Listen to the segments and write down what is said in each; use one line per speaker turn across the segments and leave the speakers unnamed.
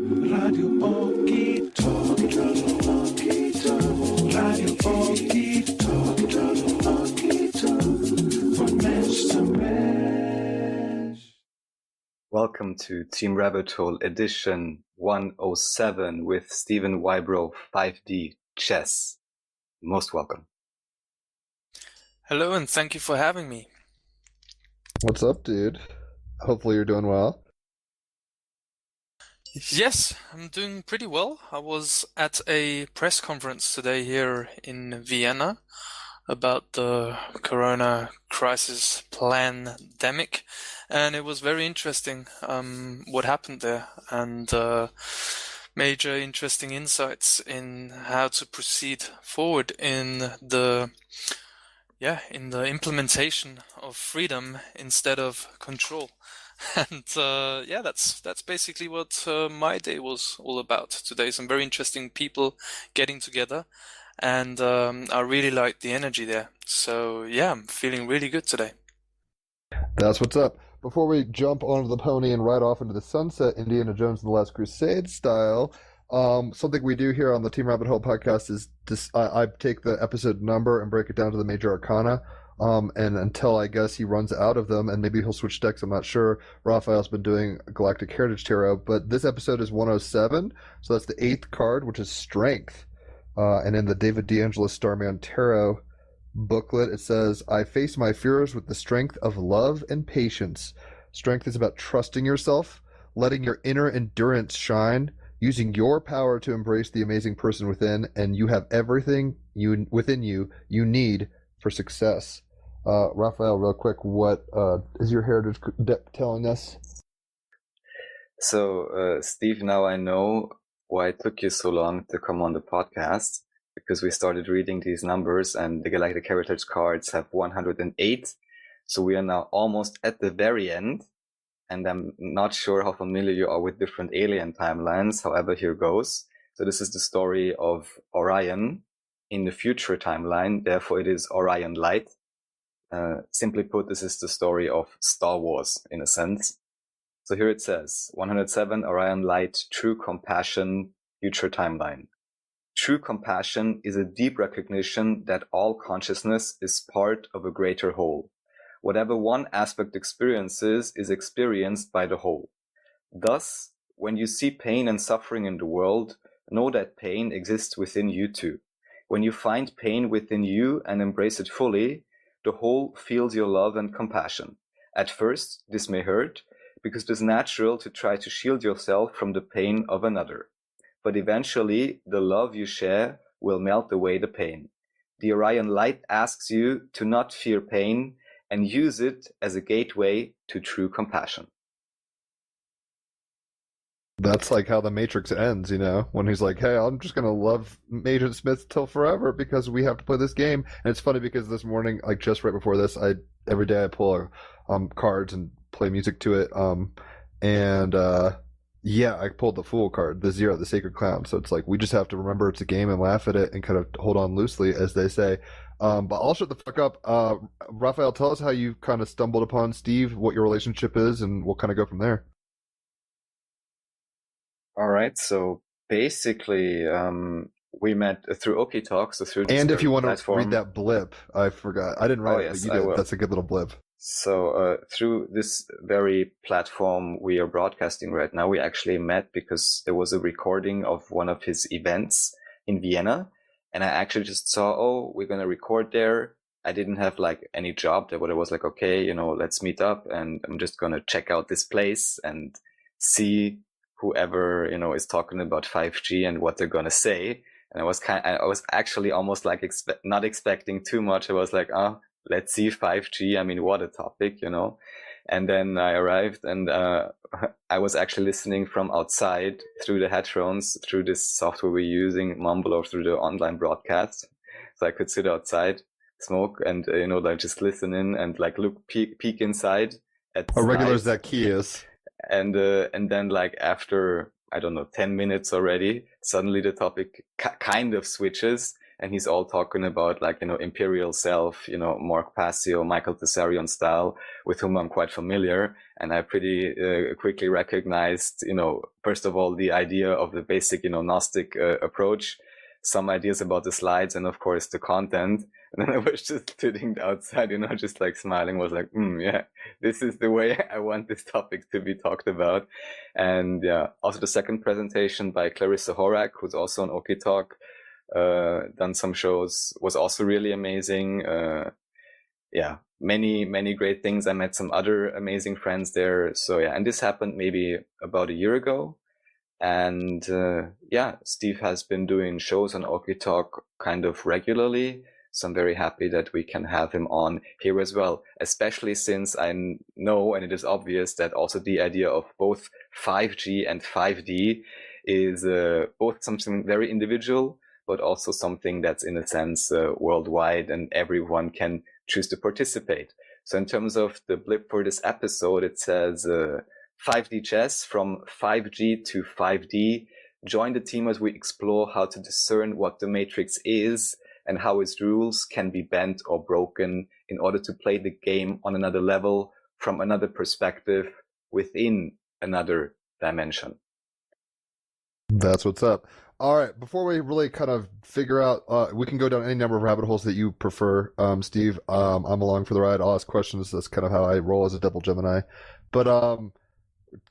Radio Okitalk, Radio Okitalk, von Mensch zu Mensch.
Welcome to Team Rabbit Hole edition 107 with Stephen Whybrow 5D Chess. Most welcome.
Hello and thank you for having me.
What's up, dude? Hopefully you're doing well.
Yes, I'm doing pretty well. I was at a press conference today here in Vienna about the corona crisis pandemic, and it was very interesting what happened there, and major interesting insights in how to proceed forward in the implementation of freedom instead of control. And that's basically what my day was all about today. Some very interesting people getting together, and I really liked the energy there. So yeah, I'm feeling really good today.
That's what's up. Before we jump onto the pony and ride off into the sunset, Indiana Jones and the Last Crusade style, something we do here on the Team Rabbit Hole podcast is I take the episode number and break it down to the major arcana. And until I guess he runs out of them, and maybe he'll switch decks, I'm not sure. Raphael's been doing Galactic Heritage Tarot, but this episode is 107, so that's the 8th card, which is Strength. And in the David D'Angelo Starman Tarot booklet, it says, I face my fears with the strength of love and patience. Strength is about trusting yourself, letting your inner endurance shine, using your power to embrace the amazing person within, and you have everything within you need for success. Raphael, real quick, what is your heritage deck telling us?
So, Steve, now I know why it took you so long to come on the podcast, because we started reading these numbers and the Galactic Heritage cards have 108. So we are now almost at the very end, and I'm not sure how familiar you are with different alien timelines. However, here goes. So this is the story of Orion in the future timeline. Therefore, it is Orion Light. Simply put, this is the story of Star Wars in a sense. So here it says, 107 Orion Light, True Compassion, Future Timeline. True compassion is a deep recognition that all consciousness is part of a greater whole. Whatever one aspect experiences is experienced by the whole. Thus, when you see pain and suffering in the world, know that pain exists within you too. When you find pain within you and embrace it fully, the whole feels your love and compassion. At first, this may hurt, because it is natural to try to shield yourself from the pain of another. But eventually, the love you share will melt away the pain. The Orion Light asks you to not fear pain and use it as a gateway to true compassion.
That's like how the Matrix ends, you know, when he's like, hey, I'm just going to love Agent Smith till forever because we have to play this game. And it's funny because this morning, like just right before this, every day I pull cards and play music to it. I pulled the Fool card, the Zero, the Sacred Clown. So it's like, we just have to remember it's a game and laugh at it and kind of hold on loosely, as they say. But I'll shut the fuck up. Raphael, tell us how you kind of stumbled upon Steve, what your relationship is, and we'll kind of go from there.
All right, so basically, we met through Okitalk, so through this
and if you want
platform.
to read that blip, I forgot. I didn't write it,
yes,
but you did. That's a good little blip.
So through this very platform we are broadcasting right now, we actually met because there was a recording of one of his events in Vienna, and I actually just saw, we're going to record there. I didn't have like any job there, but I was like, okay, let's meet up, and I'm just going to check out this place and see whoever, is talking about 5G and what they're going to say. And I was actually almost like not expecting too much. I was like, let's see 5G. I mean, what a topic, And then I arrived, and I was actually listening from outside through the headphones, through this software we're using, Mumble, or through the online broadcast. So I could sit outside, smoke, and, like just listen in and like peek inside at
a regular Zacchaeus.
And then like after, I don't know, 10 minutes already, suddenly the topic kind of switches, and he's all talking about like, imperial self, Mark Passio, Michael Tessarion style, with whom I'm quite familiar. And I pretty quickly recognized, first of all, the idea of the basic, Gnostic approach, some ideas about the slides, and of course the content. And then I was just sitting outside, just like smiling, was like, yeah, this is the way I want this topic to be talked about. And yeah, also the second presentation by Clarissa Horak, who's also on Okitalk, done some shows, was also really amazing. Yeah, many great things. I met some other amazing friends there. So yeah, and this happened maybe about a year ago. And yeah, Steve has been doing shows on Okitalk kind of regularly. So I'm very happy that we can have him on here as well, especially since I know, and it is obvious, that also the idea of both 5G and 5D is both something very individual, but also something that's in a sense worldwide, and everyone can choose to participate. So in terms of the blip for this episode, it says 5D chess from 5G to 5D. Join the team as we explore how to discern what the matrix is and how its rules can be bent or broken in order to play the game on another level, from another perspective, within another dimension.
That's what's up. All right, before we really kind of figure out, we can go down any number of rabbit holes that you prefer, Steve. I'm along for the ride. I'll ask questions. That's kind of how I roll as a double Gemini. But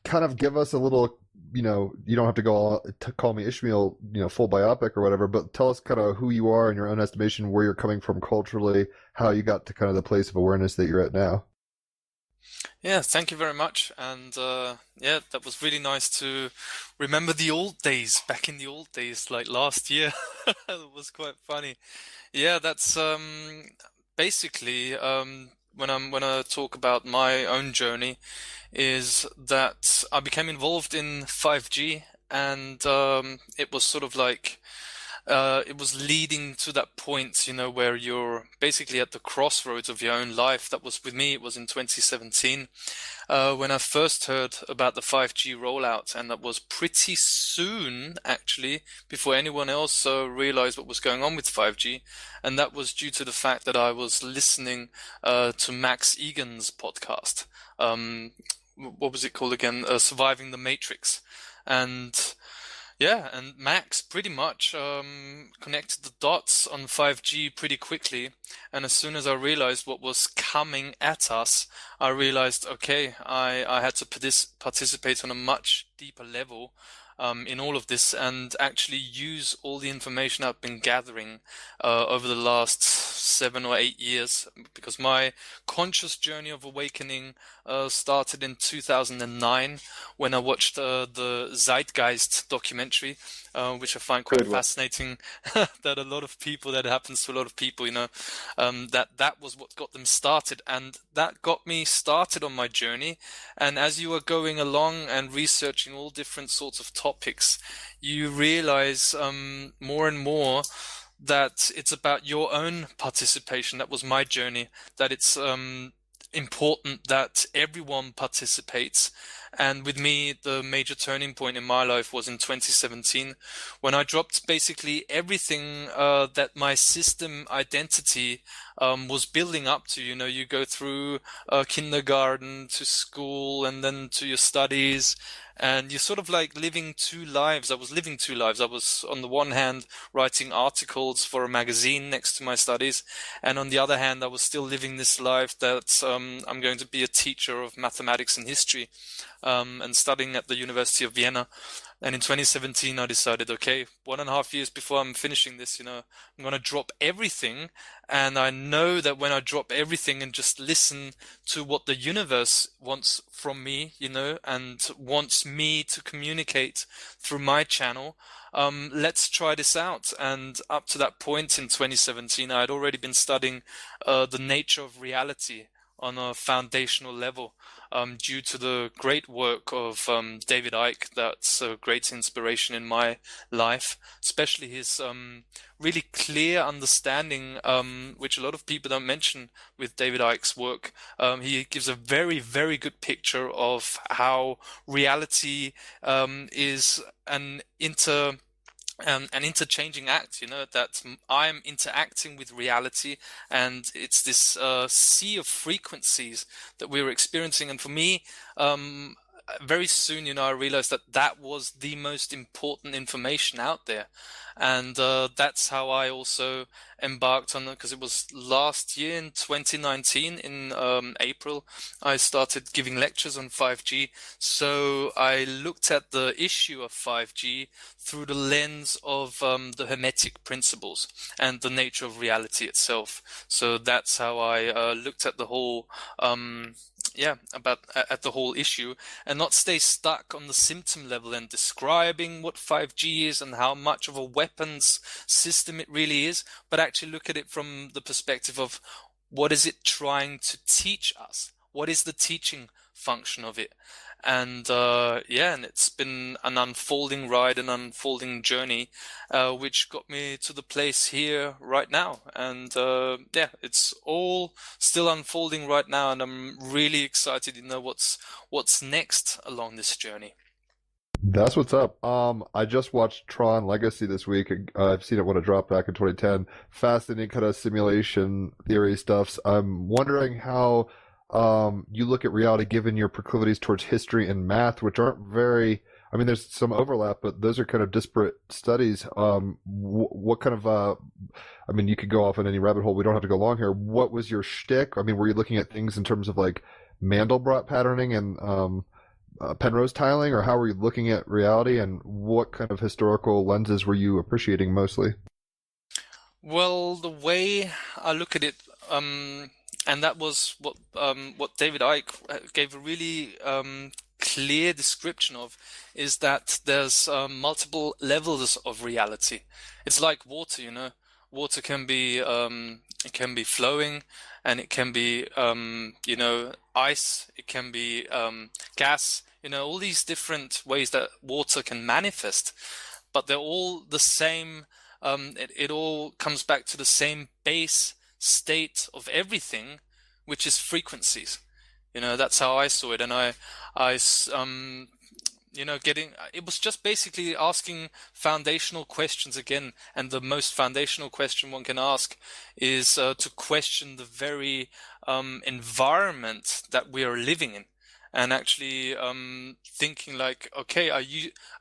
kind of give us a little, you don't have to go to call me Ishmael, full biopic or whatever, but tell us kind of who you are in your own estimation, where you're coming from culturally, how you got to kind of the place of awareness that you're at now.
Yeah, thank you very much. And yeah, that was really nice to remember the old days, back in the old days, like last year. It was quite funny. Yeah, that's basically when I talk about my own journey, is that I became involved in 5G, and it was sort of like it was leading to that point, where you're basically at the crossroads of your own life. That was, with me, it was in 2017 when I first heard about the 5G rollout, and that was pretty soon, actually, before anyone else realized what was going on with 5G. And that was due to the fact that I was listening to Max Egan's podcast. What was it called again? Surviving the Matrix. And yeah, and Max pretty much connected the dots on 5G pretty quickly. And as soon as I realized what was coming at us, I realized, okay, I had to participate on a much deeper level in all of this, and actually use all the information I've been gathering over the last 7 or 8 years, because my conscious journey of awakening started in 2009 when I watched the Zeitgeist documentary, which I find quite fascinating. That a lot of people, that happens to a lot of people, that was what got them started, and that got me started on my journey. And as you are going along and researching all different sorts of topics, you realize more and more that it's about your own participation. That was my journey, that it's important that everyone participates. And with me, the major turning point in my life was in 2017, when I dropped basically everything that my system identity was building up to. You go through kindergarten to school and then to your studies, and you're sort of like living two lives. I was living two lives. I was, on the one hand, writing articles for a magazine next to my studies, and on the other hand, I was still living this life that I'm going to be a teacher of mathematics and history, and studying at the University of Vienna. And in 2017, I decided, okay, 1.5 years before I'm finishing this, I'm going to drop everything. And I know that when I drop everything and just listen to what the universe wants from me, and wants me to communicate through my channel, let's try this out. And up to that point in 2017, I had already been studying the nature of reality on a foundational level, due to the great work of David Icke. That's a great inspiration in my life, especially his really clear understanding, which a lot of people don't mention with David Icke's work. He gives a very, very good picture of how reality is an an interchanging act, that I'm interacting with reality, and it's this sea of frequencies that we're experiencing. And for me, very soon, I realized that was the most important information out there. And that's how I also embarked on it, because it was last year in 2019 in April, I started giving lectures on 5G. So I looked at the issue of 5G through the lens of the Hermetic principles and the nature of reality itself. So that's how I looked at the whole at the whole issue, and not stay stuck on the symptom level and describing what 5G is and how much of a weapons system it really is, but actually look at it from the perspective of what is it trying to teach us? What is the teaching function of it? And and it's been an unfolding ride, an unfolding journey, which got me to the place here right now. And it's all still unfolding right now, and I'm really excited to know what's next along this journey.
That's what's up. I just watched Tron Legacy this week. I've seen it when it dropped back in 2010. Fascinating kind of simulation theory stuff. I'm wondering how you look at reality given your proclivities towards history and math, which aren't very, I mean, there's some overlap, but those are kind of disparate studies. What kind of, I mean, you could go off in any rabbit hole. We don't have to go long here. What was your shtick? I mean, were you looking at things in terms of like Mandelbrot patterning and Penrose tiling, or how were you looking at reality, and what kind of historical lenses were you appreciating mostly?
Well, the way I look at it, and that was what David Icke gave a really clear description of, is that there's multiple levels of reality. It's like water, Water can be it can be flowing, and it can be ice, it can be gas, all these different ways that water can manifest, but they're all the same. It all comes back to the same base state of everything, which is frequencies. That's how I saw it. And it was just basically asking foundational questions again. And the most foundational question one can ask is to question the very environment that we are living in. And actually thinking like, okay, I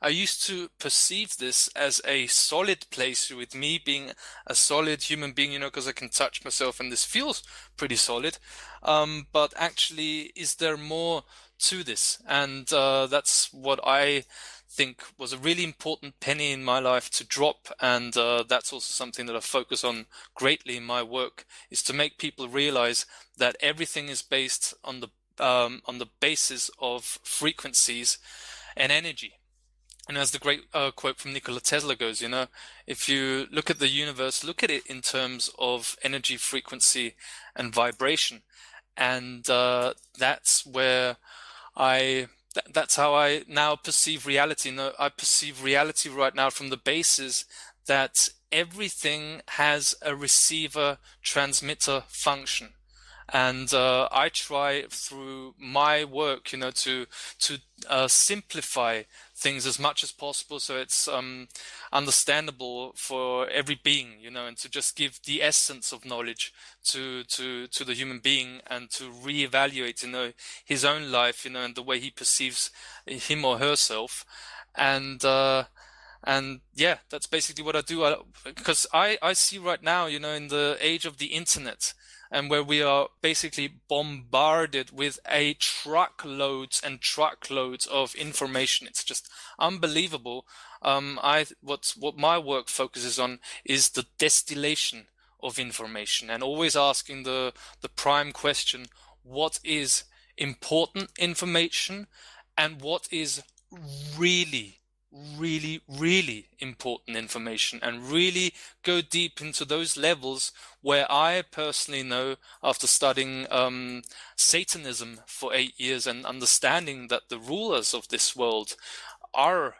used to perceive this as a solid place, with me being a solid human being, because I can touch myself and this feels pretty solid. But actually, is there more to this? And that's what I think was a really important penny in my life to drop. And that's also something that I focus on greatly in my work, is to make people realize that everything is based on the basis of frequencies and energy. And as the great quote from Nikola Tesla goes, if you look at the universe, look at it in terms of energy, frequency, and vibration. And that's where that's how I now perceive reality. I perceive reality right now from the basis that everything has a receiver-transmitter function. And I try through my work, to simplify things as much as possible, so it's understandable for every being, and to just give the essence of knowledge to the human being, and to reevaluate, his own life, and the way he perceives him or herself. And that's basically what I do. Because I see right now, in the age of the internet, and where we are basically bombarded with truckloads and truckloads of information. It's just unbelievable. What my work focuses on is the distillation of information, and always asking the prime question: what is important information, and what is really important information, and really go deep into those levels where I personally know, after studying Satanism for 8 years and understanding that the rulers of this world are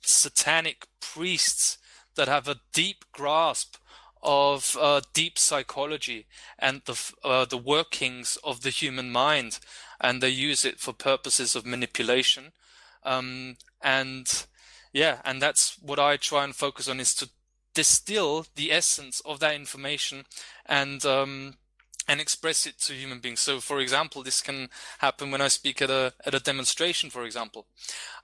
satanic priests that have a deep grasp of deep psychology and the workings of the human mind, and they use it for purposes of manipulation. And yeah, and that's what I try and focus on, is to distill the essence of that information and express it to human beings. So, for example, this can happen when I speak at a demonstration. For example,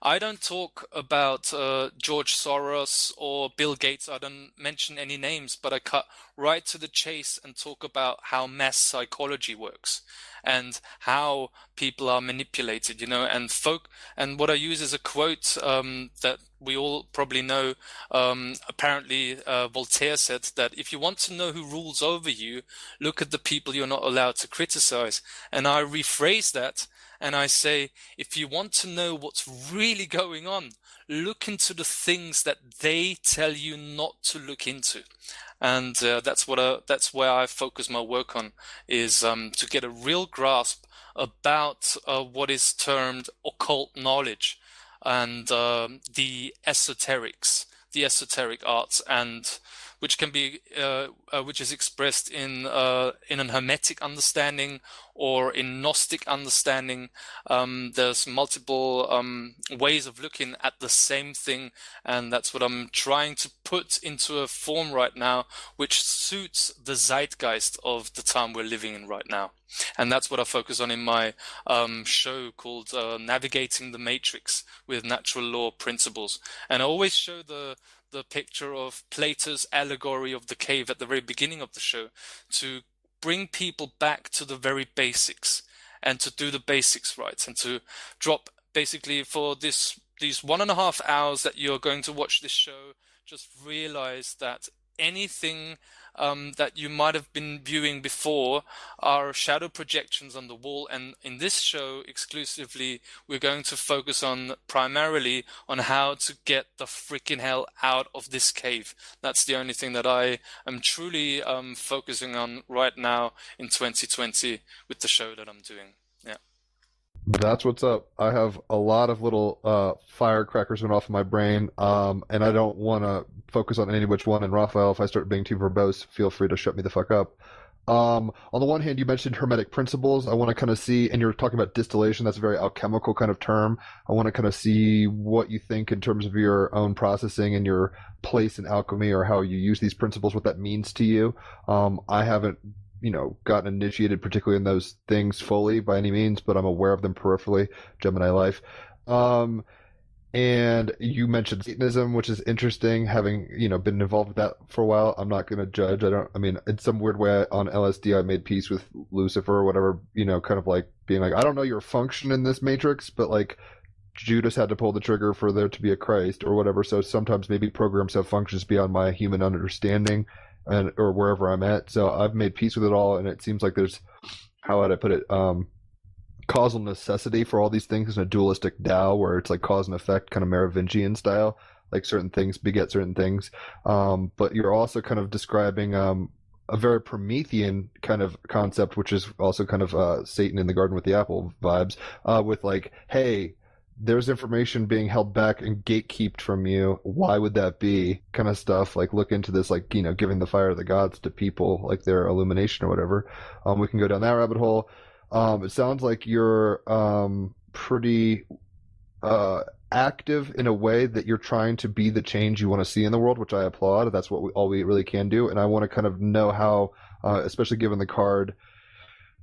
I don't talk about George Soros or Bill Gates. I don't mention any names, but I cut right to the chase and talk about how mass psychology works and how people are manipulated, and what I use is a quote that we all probably know. Apparently, Voltaire said that if you want to know who rules over you, look at the people you're not allowed to criticize. And I rephrase that and I say, if you want to know what's really going on, look into the things that they tell you not to look into. And that's where I focus my work on, is to get a real grasp about what is termed occult knowledge and the esoteric arts, and which can be which is expressed in an hermetic understanding or in Gnostic understanding. There's multiple ways of looking at the same thing, and that's what I'm trying to put into a form right now, which suits the zeitgeist of the time we're living in right now. And that's what I focus on in my show called Navigating the Matrix with Natural Law Principles. And I always show the picture of Plato's allegory of the cave at the very beginning of the show, to bring people back to the very basics and to do the basics right, and to drop basically for these 1.5 hours that you're going to watch this show, just realize that anything that you might have been viewing before are shadow projections on the wall. And in this show exclusively, we're going to focus on primarily on how to get the freaking hell out of this cave. That's the only thing that I am truly focusing on right now in 2020 with the show that I'm doing. Yeah.
That's what's up. I have a lot of little firecrackers going off in my brain, and I don't want to focus on any which one. And Raphael, if I start being too verbose, feel free to shut me the fuck up. On the one hand, you mentioned hermetic principles. I want to kind of see, and you're talking about distillation. That's a very alchemical kind of term. I want to kind of see what you think in terms of your own processing and your place in alchemy, or how you use these principles, what that means to you. I haven't gotten initiated particularly in those things fully by any means, but I'm aware of them peripherally. Gemini life. And you mentioned Satanism, which is interesting, having, been involved with that for a while. I'm not going to judge. In some weird way on LSD, I made peace with Lucifer or whatever, kind of like being like, I don't know your function in this matrix, but like Judas had to pull the trigger for there to be a Christ or whatever. So sometimes maybe programs have functions beyond my human understanding or wherever I'm at. So I've made peace with it all. And it seems like there's, how would I put it? Causal necessity for all these things in a dualistic Tao, where it's like cause and effect, kind of Merovingian style, like certain things beget certain things. But you're also kind of describing a very Promethean kind of concept, which is also kind of Satan in the Garden with the Apple vibes, with like, hey, there's information being held back and gatekept from you. Why would that be? Kind of stuff. Like, look into this, like, giving the fire of the gods to people, like their illumination or whatever. We can go down that rabbit hole. It sounds like you're pretty active in a way that you're trying to be the change you want to see in the world, which I applaud. That's what all we really can do. And I want to kind of know how, especially given the cards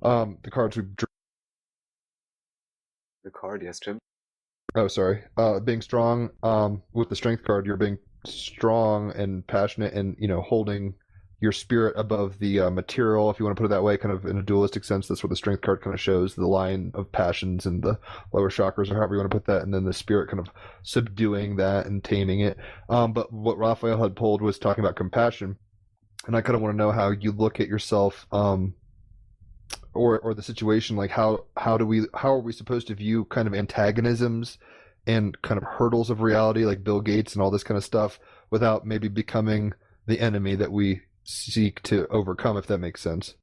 we've drew.
The card, yes, Jim.
Oh, sorry. Being strong, with the strength card, you're being strong and passionate and, holding your spirit above the material, if you want to put it that way, kind of in a dualistic sense. That's what the strength card kind of shows, the line of passions and the lower chakras, or however you want to put that, and then the spirit kind of subduing that and taming it. But what Raphael had pulled was talking about compassion, and I kind of want to know how you look at yourself, or the situation, like how are we supposed to view kind of antagonisms and kind of hurdles of reality, like Bill Gates and all this kind of stuff, without maybe becoming the enemy that we seek to overcome, if that makes sense.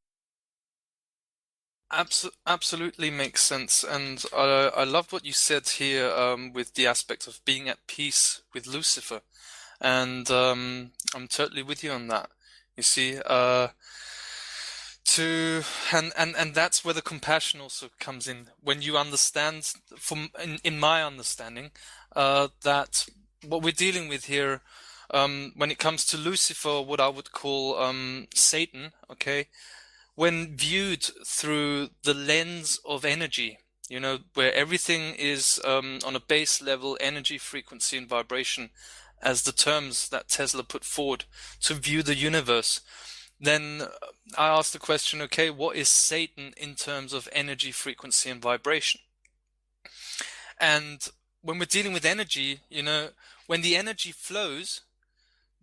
Absolutely makes sense, and I love what you said here with the aspect of being at peace with Lucifer, and I'm totally with you on that. You see, and that's where the compassion also comes in, when you understand, in my understanding, that what we're dealing with here, when it comes to Lucifer, what I would call Satan, okay, when viewed through the lens of energy, where everything is on a base level, energy, frequency, and vibration, as the terms that Tesla put forward to view the universe, then I asked the question, okay, what is Satan in terms of energy, frequency, and vibration? And when we're dealing with energy, when the energy flows,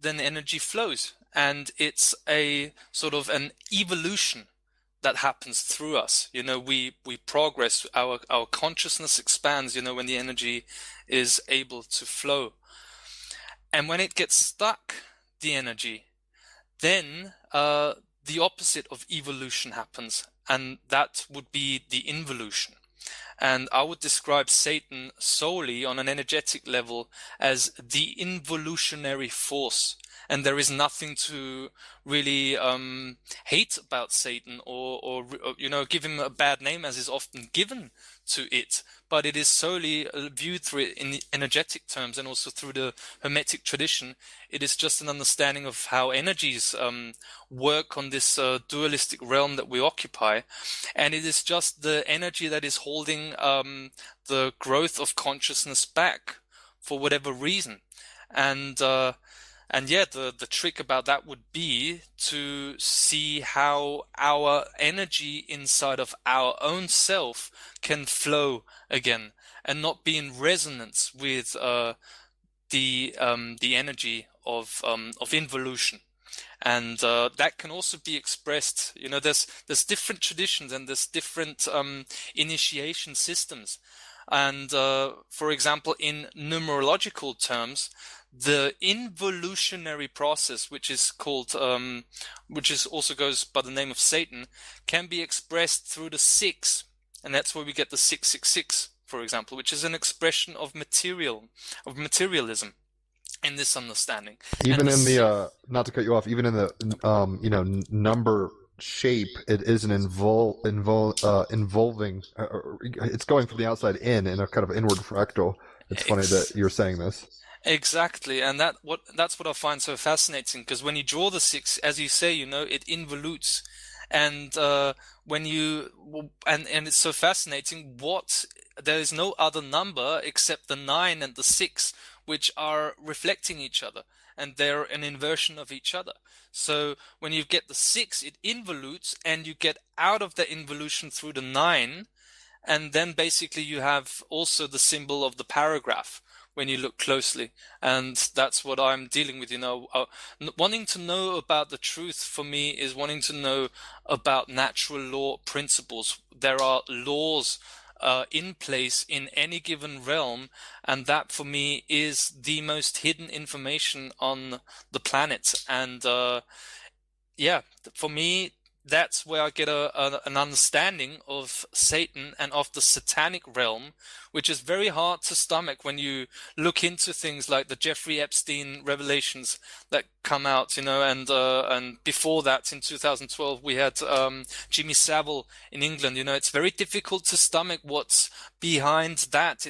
then energy flows. And it's a sort of an evolution that happens through us. We progress, our consciousness expands, when the energy is able to flow. And when it gets stuck, the energy, then the opposite of evolution happens, and that would be the involution. And I would describe Satan solely on an energetic level as the involutionary force. And there is nothing to really hate about Satan or give him a bad name, as is often given to it. But it is solely viewed through it in energetic terms, and also through the Hermetic tradition. It is just an understanding of how energies work on this dualistic realm that we occupy. And it is just the energy that is holding the growth of consciousness back for whatever reason. And yeah, the trick about that would be to see how our energy inside of our own self can flow again and not be in resonance with the energy of involution. And that can also be expressed, there's different traditions and there's different initiation systems. And for example, in numerological terms, the involutionary process, which is called, also goes by the name of Satan, can be expressed through the 6, and that's where we get the 666, for example, which is an expression of materialism in this understanding.
Even in the not to cut you off, even in the number shape, it is an involving. It's going from the outside in a kind of inward fractal. It's funny that you're saying this.
Exactly, and that's what I find so fascinating, because when you draw the 6, as you say, it involutes, and when you and it's so fascinating. There is no other number except the 9 and the 6, which are reflecting each other, and they're an inversion of each other. So when you get the 6, it involutes, and you get out of the involution through the 9, and then basically you have also the symbol of the paragraph when you look closely. And that's what I'm dealing with, wanting to know about the truth for me is wanting to know about natural law principles. There are laws in place in any given realm, and that for me is the most hidden information on the planet. And for me, that's where I get an understanding of Satan and of the satanic realm, which is very hard to stomach when you look into things like the Jeffrey Epstein revelations that come out, and before that in 2012 we had Jimmy Savile in England. It's very difficult to stomach what's behind that.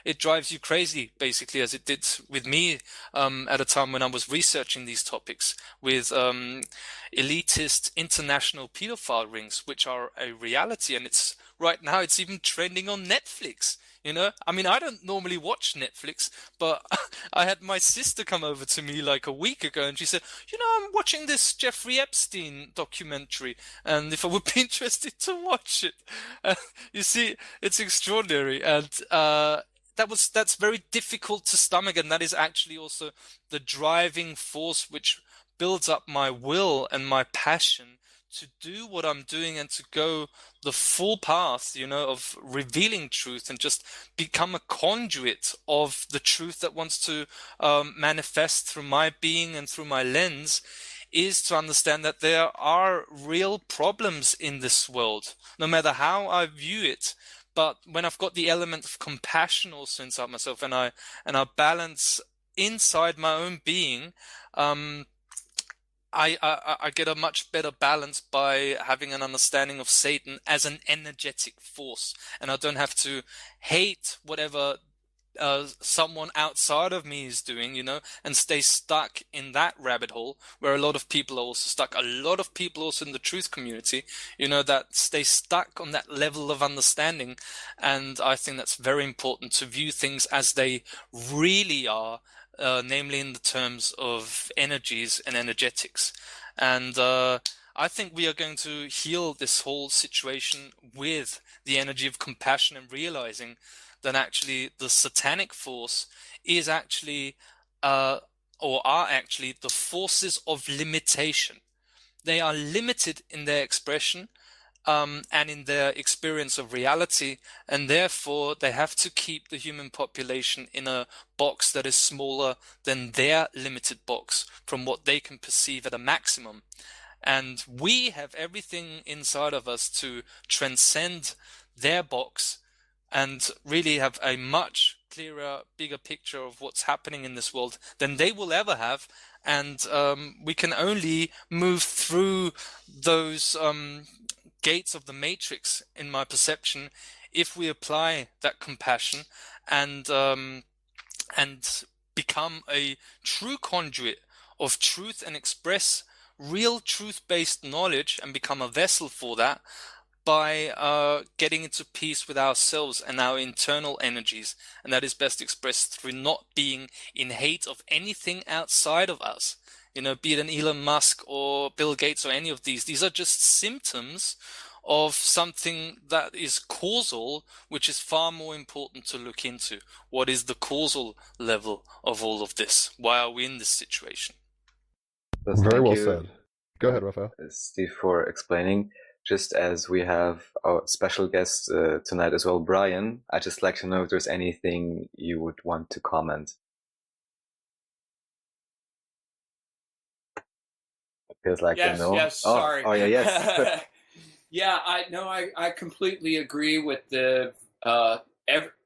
It drives you crazy, basically, as it did with me at a time when I was researching these topics with elitist international pedophile rings, which are a reality, and right now it's even trending on Netflix. I don't normally watch Netflix, but I had my sister come over to me like a week ago, and she said, I'm watching this Jeffrey Epstein documentary, and if I would be interested to watch it. You see, it's extraordinary, and that's very difficult to stomach, and that is actually also the driving force which builds up my will and my passion to do what I'm doing and to go the full path, of revealing truth and just become a conduit of the truth that wants to manifest through my being and through my lens, is to understand that there are real problems in this world, no matter how I view it. But when I've got the element of compassion also inside myself, and I balance inside my own being, I get a much better balance by having an understanding of Satan as an energetic force, and I don't have to hate whatever someone outside of me is doing, and stay stuck in that rabbit hole where a lot of people are also stuck. A lot of people also in the truth community, that stay stuck on that level of understanding. And I think that's very important to view things as they really are, namely in the terms of energies and energetics. And I think we are going to heal this whole situation with the energy of compassion and realizing that actually the satanic force is actually, or are actually, the forces of limitation. They are limited in their expression and in their experience of reality, and therefore they have to keep the human population in a box that is smaller than their limited box from what they can perceive at a maximum. And we have everything inside of us to transcend their box and really have a much clearer, bigger picture of what's happening in this world than they will ever have. And we can only move through those gates of the matrix, in my perception, if we apply that compassion and become a true conduit of truth and express real truth-based knowledge and become a vessel for that by getting into peace with ourselves and our internal energies. And that is best expressed through not being in hate of anything outside of us. Be it an Elon Musk or Bill Gates or any of these. These are just symptoms of something that is causal, which is far more important to look into. What is the causal level of all of this? Why are we in this situation?
Very well said. Go ahead, Raphael.
Steve, for explaining. Just as we have our special guest tonight as well, Brian, I'd just like to know if there's anything you would want to comment. It feels like
yes,
a no.
yes, sorry.
Oh, yeah, yes.
Yeah, I completely agree with the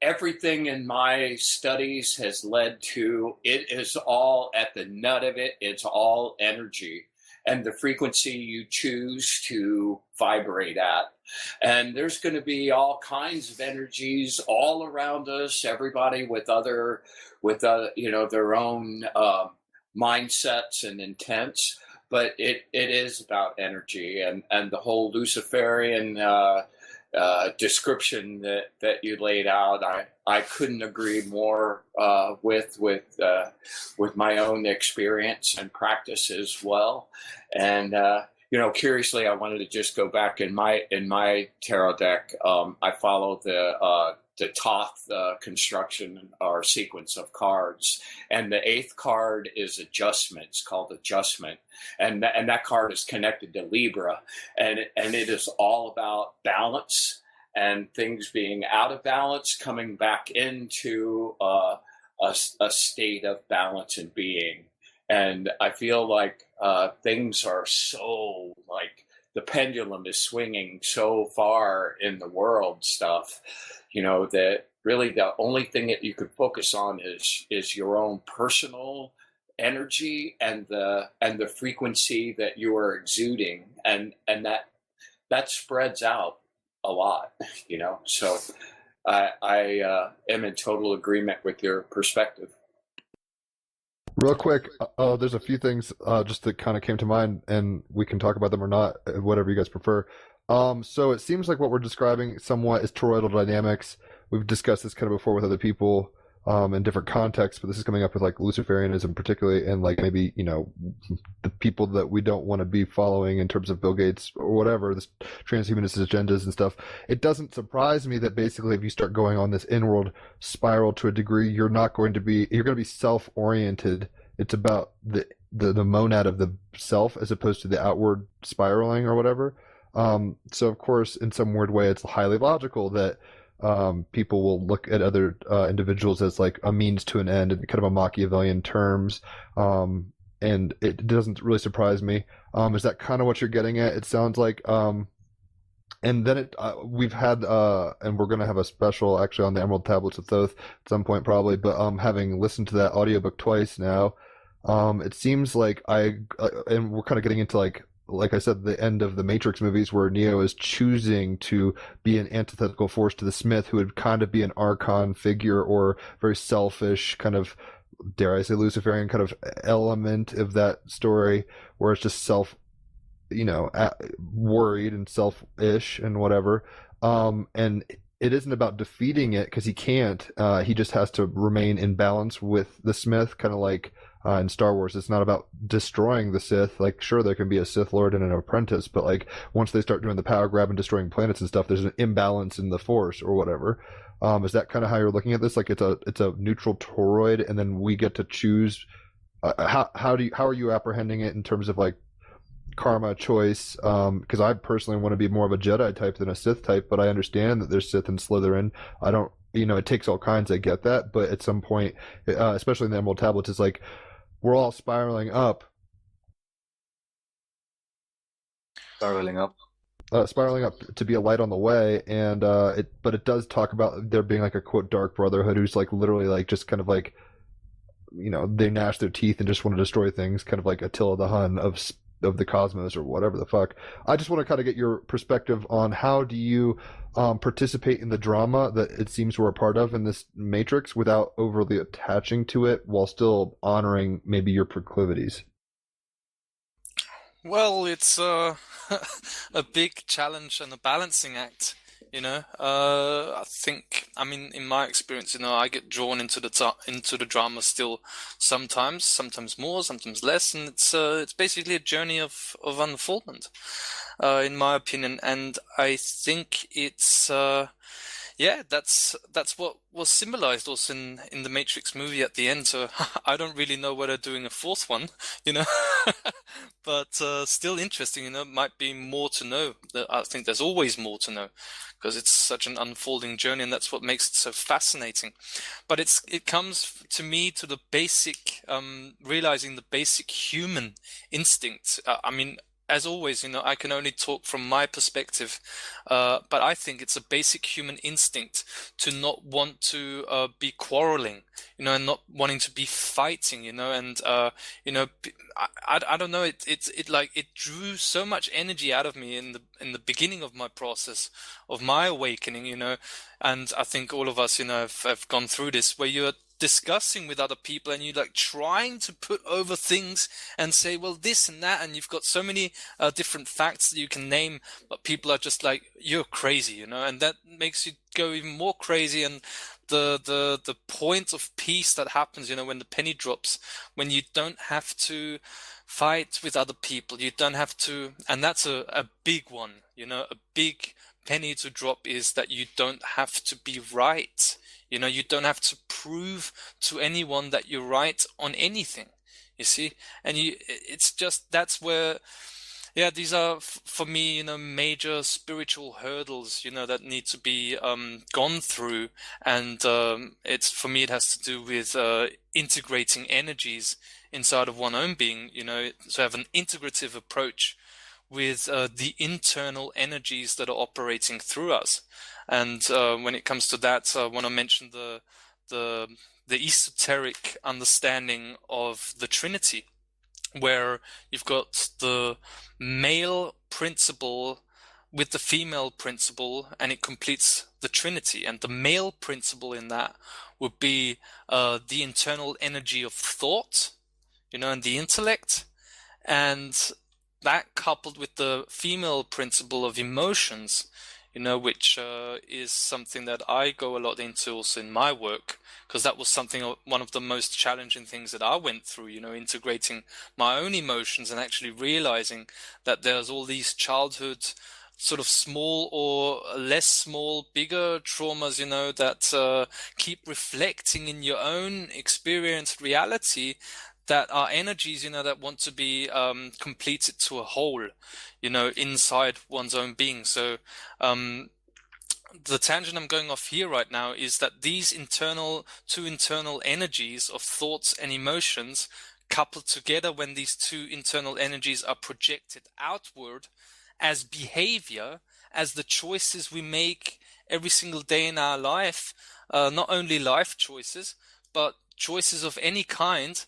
everything in my studies has led to, it is all at the nut of it. It's all energy and the frequency you choose to vibrate at. And there's going to be all kinds of energies all around us, everybody with their own mindsets and intents. But it is about energy, and the whole Luciferian description that you laid out, I couldn't agree more with my own experience and practice as well. And curiously, I wanted to just go back in my tarot deck. I follow the Thoth construction or sequence of cards, and the 8th card is adjustment. It's called adjustment, and that card is connected to Libra, and it is all about balance and things being out of balance coming back into a state of balance and being. And I feel like things are so like the pendulum is swinging so far in the world stuff, that really the only thing that you could focus on is your own personal energy and the frequency that you are exuding, and that spreads out a lot, So I am in total agreement with your perspective.
Real quick, there's a few things just that kind of came to mind, and we can talk about them or not, whatever you guys prefer. So it seems like what we're describing somewhat is toroidal dynamics. We've discussed this kind of before with other people in different contexts, but this is coming up with like Luciferianism particularly, and like maybe, the people that we don't want to be following in terms of Bill Gates or whatever, this transhumanist agendas and stuff. It doesn't surprise me that basically if you start going on this inward spiral to a degree, you're going to be self-oriented. It's about the monad of the self as opposed to the outward spiraling or whatever. So of course, in some weird way, it's highly logical that people will look at other individuals as like a means to an end in kind of a Machiavellian terms. And it doesn't really surprise me. Is that kind of what you're getting at? It sounds like. And then we've had, and we're going to have a special actually on the Emerald Tablets of Thoth at some point probably, but having listened to that audiobook twice now, it seems like and we're kind of getting into like like I said, the end of the Matrix movies where Neo is choosing to be an antithetical force to the Smith, who would kind of be an archon figure or very selfish kind of, dare I say, Luciferian kind of element of that story, where it's just worried and selfish and whatever. And it isn't about defeating it, because he can't. He just has to remain in balance with the Smith, kind of like in Star Wars. It's not about destroying the Sith. Like, sure, there can be a Sith Lord and an apprentice, but like once they start doing the power grab and destroying planets and stuff, there's an imbalance in the Force or whatever. Is that kind of how you're looking at this? Like it's a neutral toroid, and then we get to choose. How are you apprehending it in terms of like karma choice? Because I personally want to be more of a Jedi type than a Sith type, but I understand that there's Sith and Slytherin. I don't, it takes all kinds. I get that, but at some point, especially in the Emerald Tablets, it's like we're all spiraling up.
Spiraling up to be a light on the way, and but it does talk about there being like a quote dark brotherhood who's like literally like just kind of like, they gnash their teeth and just want to destroy things, kind of like Attila the Hun of the cosmos or whatever the fuck. I just want to kind of get your perspective on how do you participate in the drama that it seems we're a part of in this Matrix without overly attaching to it, while still honoring maybe your proclivities.
Well, it's a big challenge and a balancing act, I think, in my experience, I get drawn into the drama still sometimes more, sometimes less, and it's basically a journey of unfoldment, in my opinion. And I think it's that's what was symbolized also in the Matrix movie at the end. So I don't really know whether they're doing a fourth one, but still interesting. Might be more to know. I think there's always more to know, because it's such an unfolding journey, and that's what makes it so fascinating. But it comes to me to the basic, realizing the basic human instinct. As always, I can only talk from my perspective, but I think it's a basic human instinct to not want to be quarreling, and not wanting to be fighting, and I don't know, it drew so much energy out of me in the beginning of my process of my awakening, and I think all of us, have gone through this, where you're discussing with other people and you're like trying to put over things and say, well, this and that, and you've got so many different facts that you can name, but people are just like, you're crazy, and that makes you go even more crazy. And the point of peace that happens, when the penny drops, when you don't have to fight with other people, you don't have to, and that's a big one, a big penny to drop, is that you don't have to be right. You don't have to prove to anyone that you're right on anything, you see? And it's just, that's where, these are, for me, major spiritual hurdles, that need to be gone through. And for me, it has to do with integrating energies inside of one own being, to have an integrative approach with the internal energies that are operating through us. And when it comes to that, I want to mention the esoteric understanding of the Trinity, where you've got the male principle with the female principle, and it completes the Trinity. And the male principle in that would be the internal energy of thought, and the intellect, and that coupled with the female principle of emotions, which is something that I go a lot into also in my work, because that was one of the most challenging things that I went through, integrating my own emotions and actually realizing that there's all these childhood sort of small or less small, bigger traumas, that keep reflecting in your own experienced reality, that are energies, that want to be completed to a whole, inside one's own being. So the tangent I'm going off here right now is that these two internal energies of thoughts and emotions coupled together, when these two internal energies are projected outward as behavior, as the choices we make every single day in our life, not only life choices, but choices of any kind,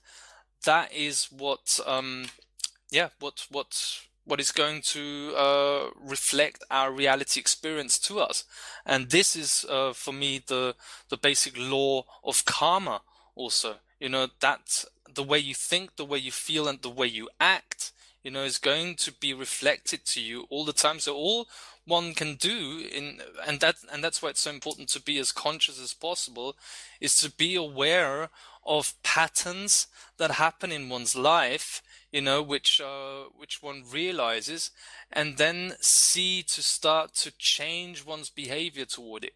that is what what is going to reflect our reality experience to us. And this is, for me, the basic law of karma also. That the way you think, the way you feel, and the way you act, is going to be reflected to you all the time. So all one can do and that's why it's so important to be as conscious as possible, is to be aware of patterns that happen in one's life, which one realizes, and then to start to change one's behavior toward it,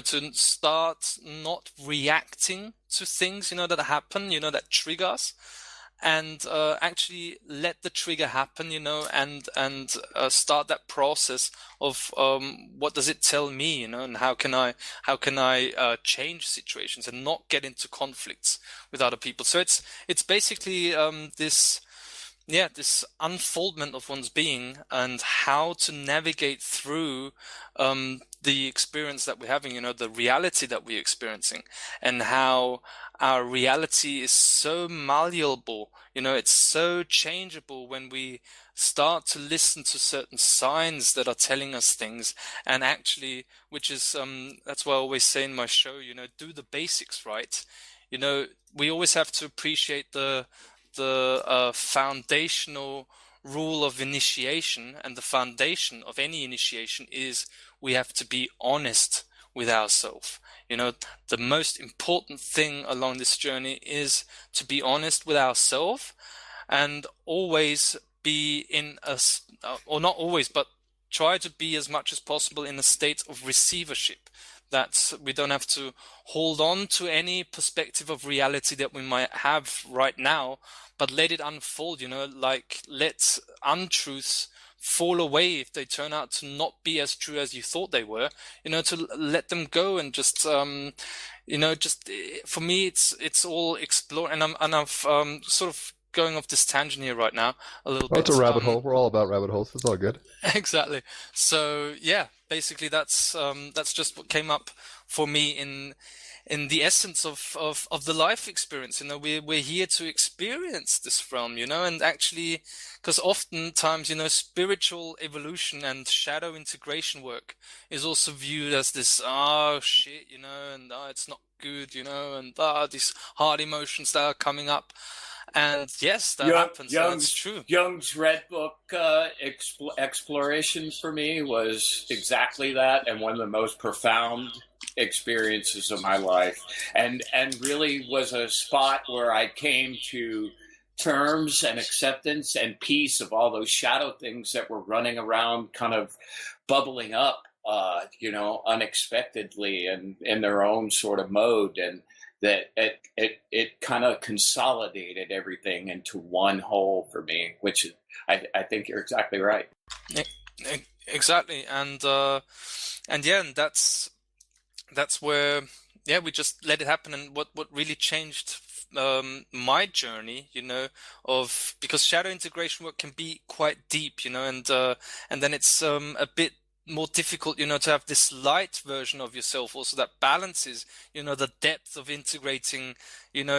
to start not reacting to things, that happen, that trigger us, and actually let the trigger happen, and start that process of what does it tell me, and how can I change situations and not get into conflicts with other people. So it's basically this unfoldment of one's being and how to navigate through the experience that we're having, the reality that we're experiencing, and how our reality is so malleable, it's so changeable when we start to listen to certain signs that are telling us things, and actually, which is, that's why I always say in my show, do the basics right. We always have to appreciate the foundational rule of initiation, and the foundation of any initiation is we have to be honest with ourselves. The most important thing along this journey is to be honest with ourselves, and always be or not always, but try to be as much as possible in a state of receivership, that we don't have to hold on to any perspective of reality that we might have right now, but let it unfold, like let untruths fall away if they turn out to not be as true as you thought they were, to let them go, and just just for me it's all explore. And I've sort of going off this tangent here right now a little bit.
It's a rabbit hole. We're all about rabbit holes. It's all good.
Exactly. So yeah, basically that's just what came up for me in the essence of the life experience. We're here to experience this realm, and actually, because oftentimes, spiritual evolution and shadow integration work is also viewed as this, shit, and it's not good, and these hard emotions that are coming up. And yes, that happens. That's true.
Jung's Red Book exploration for me was exactly that, and one of the most profound experiences of my life, and really was a spot where I came to terms and acceptance and peace of all those shadow things that were running around, kind of bubbling up, unexpectedly and in their own sort of mode, and that it kind of consolidated everything into one whole for me, which I think you're exactly right.
Exactly, and that's where we just let it happen. And what really changed my journey, because shadow integration work can be quite deep, and then it's a bit more difficult, to have this light version of yourself also that balances, the depth of integrating,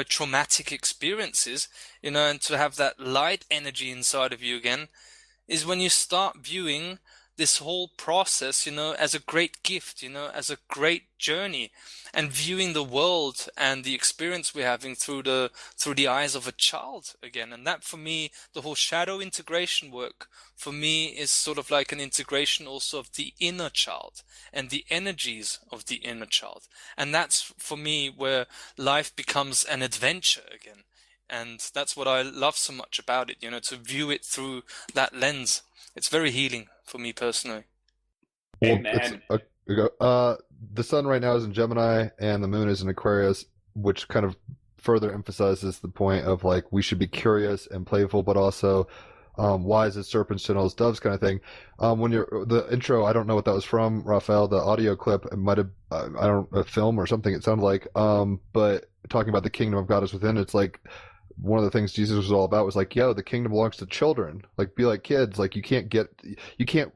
traumatic experiences, and to have that light energy inside of you again, is when you start viewing this whole process, as a great gift, as a great journey, and viewing the world and the experience we're having through the eyes of a child again. And that, for me, the whole shadow integration work, for me, is sort of like an integration also of the inner child and the energies of the inner child. And that's, for me, where life becomes an adventure again. And that's what I love so much about it, to view it through that lens. It's very healing for me personally.
Amen.
The sun right now is in Gemini and the moon is in Aquarius, which kind of further emphasizes the point of like we should be curious and playful, but also wise as serpents, gentle as doves kind of thing. When the intro, I don't know what that was from, Raphael, the audio clip, it might have, a film or something it sounded like, but talking about the kingdom of God is within, it's like, one of the things Jesus was all about was like, the kingdom belongs to children. Like, be like kids. Like, you can't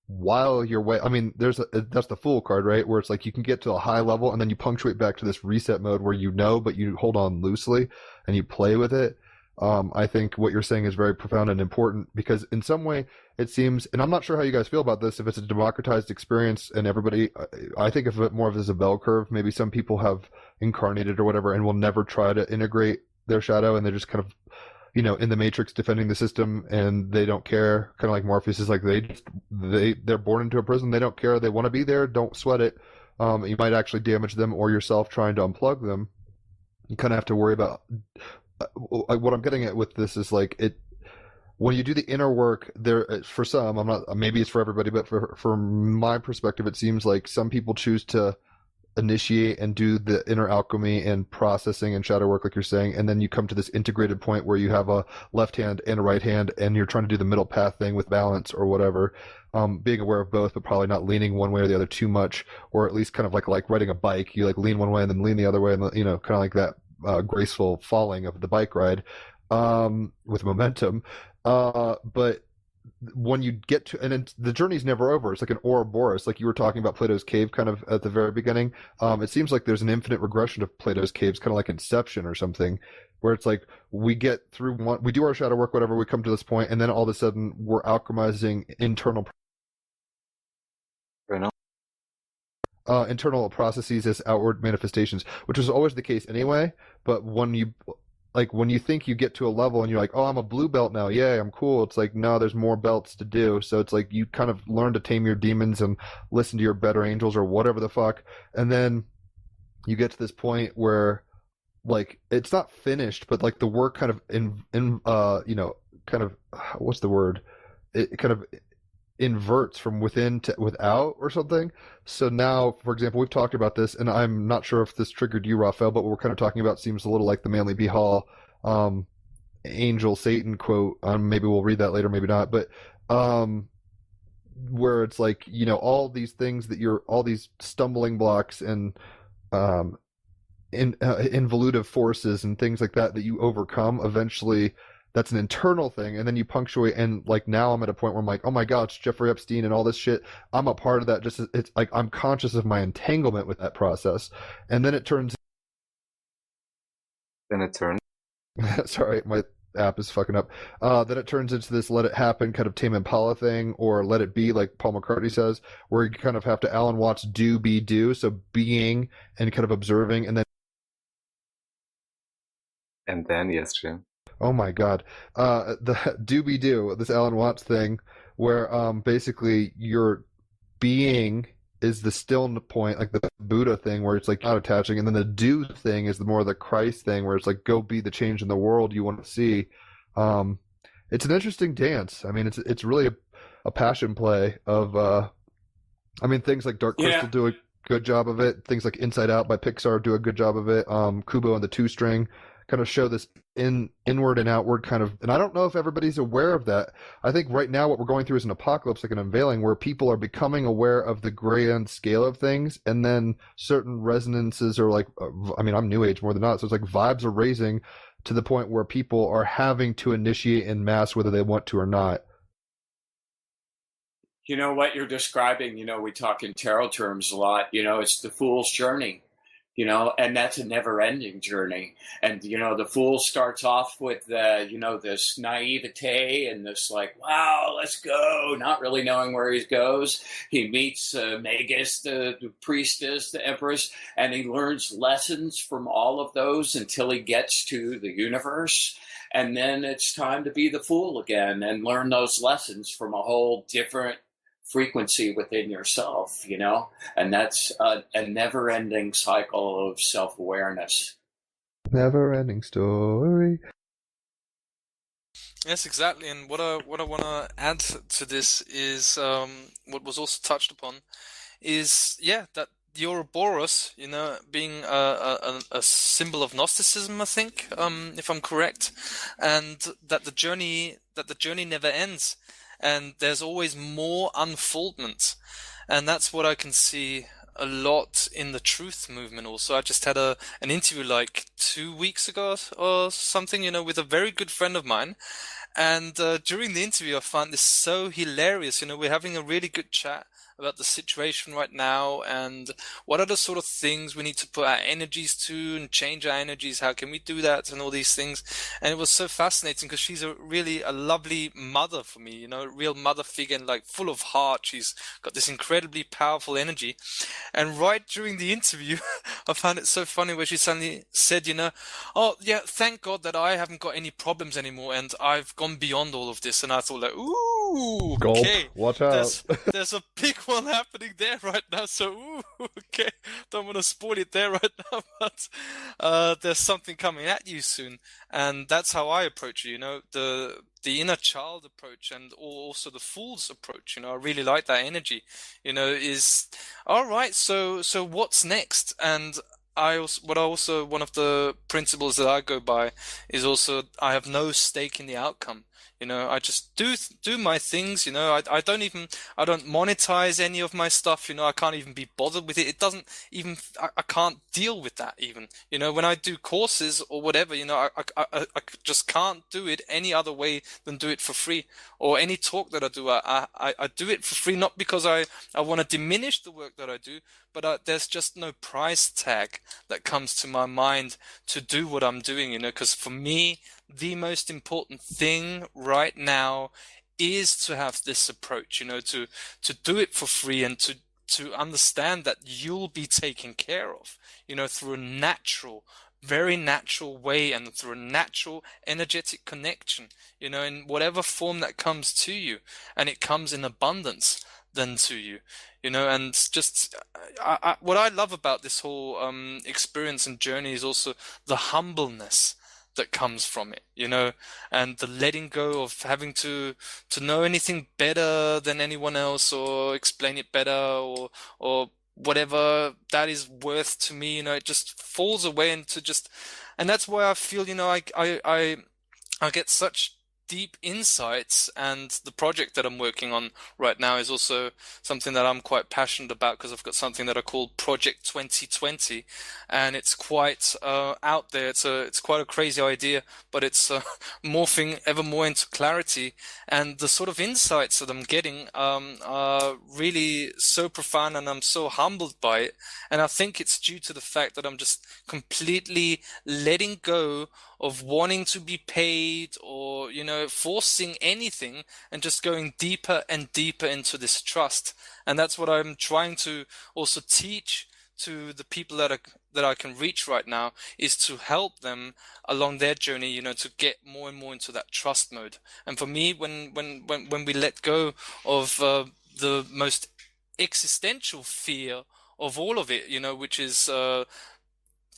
while your way. I mean, that's the Fool card, right? Where it's like you can get to a high level and then you punctuate back to this reset mode where but you hold on loosely and you play with it. I think what you're saying is very profound and important, because in some way it seems, and I'm not sure how you guys feel about this, if it's a democratized experience and everybody, I think of it more of as a bell curve. Maybe some people have incarnated or whatever and will never try to integrate their shadow, and they're just kind of, in the Matrix defending the system, and they don't care. Kind of like Morpheus is like, they're born into a prison. They don't care. They want to be there. Don't sweat it. You might actually damage them or yourself trying to unplug them. You kind of have to worry about what I'm getting at with this is like when you do the inner work there, for some, I'm not, maybe it's for everybody, but from my perspective, it seems like some people choose to initiate and do the inner alchemy and processing and shadow work, like you're saying, and then you come to this integrated point where you have a left hand and a right hand, and you're trying to do the middle path thing with balance or whatever, being aware of both, but probably not leaning one way or the other too much, or at least kind of like riding a bike, you like lean one way and then lean the other way, and kind of like that graceful falling of the bike ride with momentum. But when you get to, and the journey's never over. It's like an Ouroboros, like you were talking about Plato's cave kind of at the very beginning. It seems like there's an infinite regression of Plato's caves, kind of like Inception or something, where it's like we get through one, we do our shadow work, whatever, we come to this point, and then all of a sudden we're alchemizing internal processes as outward manifestations, which was always the case anyway. But when you think you get to a level and you're like, oh, I'm a blue belt now, yay, I'm cool. It's like, no, there's more belts to do. So it's like you kind of learn to tame your demons and listen to your better angels or whatever the fuck. And then you get to this point where like it's not finished, but like the work kind of kind of, what's the word? It kind of inverts from within to without or something. So now, for example, we've talked about this, and I'm not sure if this triggered you, Raphael, but what we're kind of talking about seems a little like the Manly B. Hall angel Satan quote. Maybe we'll read that later, maybe not, but where it's like, all these things that all these stumbling blocks and involutive forces and things like that you overcome eventually. That's an internal thing, and then you punctuate, and like now I'm at a point where I'm like, oh my god, it's Jeffrey Epstein and all this shit. I'm a part of that. Just it's like I'm conscious of my entanglement with that process, and then it turns. Sorry, my app is fucking up. Then it turns into this let it happen kind of Tame Impala thing, or let it be, like Paul McCartney says, where you kind of have to Alan Watts do, so being and kind of observing, and then
yes, Jim.
Oh my god. The do, this Alan Watts thing, where basically your being is the still point, like the Buddha thing, where it's like not attaching, and then the do thing is the more the Christ thing, where it's like go be the change in the world you want to see. It's an interesting dance. I mean, it's really a passion play of things like Dark Crystal do a good job of it. Things like Inside Out by Pixar do a good job of it. Kubo and the Two String kind of show this inward and outward kind of, and I don't know if everybody's aware of that. I think right now what we're going through is an apocalypse, like an unveiling, where people are becoming aware of the grand scale of things, and then certain resonances are like, I'm New Age more than not, so it's like vibes are raising to the point where people are having to initiate en masse whether they want to or not.
What you're describing, we talk in tarot terms a lot, it's the fool's journey. And that's a never-ending journey. And, the fool starts off with, this naivete and this like, wow, let's go, not really knowing where he goes. He meets Magus, the priestess, the empress, and he learns lessons from all of those until he gets to the universe. And then it's time to be the fool again and learn those lessons from a whole different frequency within yourself, and that's a never-ending cycle of self-awareness.
Never-ending story.
Yes, exactly. And what I want to add to this is what was also touched upon is that the Ouroboros, being a symbol of Gnosticism, I think, if I'm correct, and that the journey never ends. And there's always more unfoldment. And that's what I can see a lot in the truth movement also. I just had an interview like 2 weeks ago or something, with a very good friend of mine. And during the interview, I found this so hilarious. We're having a really good chat about the situation right now, and what are the sort of things we need to put our energies to and change our energies. How can we do that, and all these things. And it was so fascinating because she's really a lovely mother for me, real mother figure, and like full of heart. She's got this incredibly powerful energy. And right during the interview, I found it so funny where she suddenly said, oh yeah, thank God that I haven't got any problems anymore, and I've gone beyond all of this. And I thought, like, ooh,
Gulp.
okay,
Watch out.
there's a big one happening there right now. So, ooh, okay, don't want to spoil it there right now, but there's something coming at you soon. And that's how I approach it, the inner child approach, and also the fool's approach. I really like that energy, is all right. So what's next? And one of the principles that I go by is also, I have no stake in the outcome. I just do my things. I don't monetize any of my stuff. I can't even be bothered with it. It doesn't even, I can't deal with that even. When I do courses or whatever, I just can't do it any other way than do it for free. Or any talk that I do, I do it for free, not because I want to diminish the work that I do, but there's just no price tag that comes to my mind to do what I'm doing, because for me, the most important thing right now is to have this approach, to do it for free, and to understand that you'll be taken care of, through a natural, very natural way, and through a natural energetic connection, in whatever form that comes to you, and it comes in abundance then to you, and just what I love about this whole experience and journey is also the humbleness that comes from it, and the letting go of having to know anything better than anyone else, or explain it better, or whatever that is worth to me. It just falls away into and that's why I feel, I get such deep insights, and the project that I'm working on right now is also something that I'm quite passionate about, because I've got something that I call Project 2020, and it's quite out there. It's quite a crazy idea, but it's morphing ever more into clarity, and the sort of insights that I'm getting are really so profound, and I'm so humbled by it. And I think it's due to the fact that I'm just completely letting go of wanting to be paid, or forcing anything, and just going deeper and deeper into this trust. And that's what I'm trying to also teach to the people that I can reach right now, is to help them along their journey, to get more and more into that trust mode. And for me, when we let go of the most existential fear of all of it, which is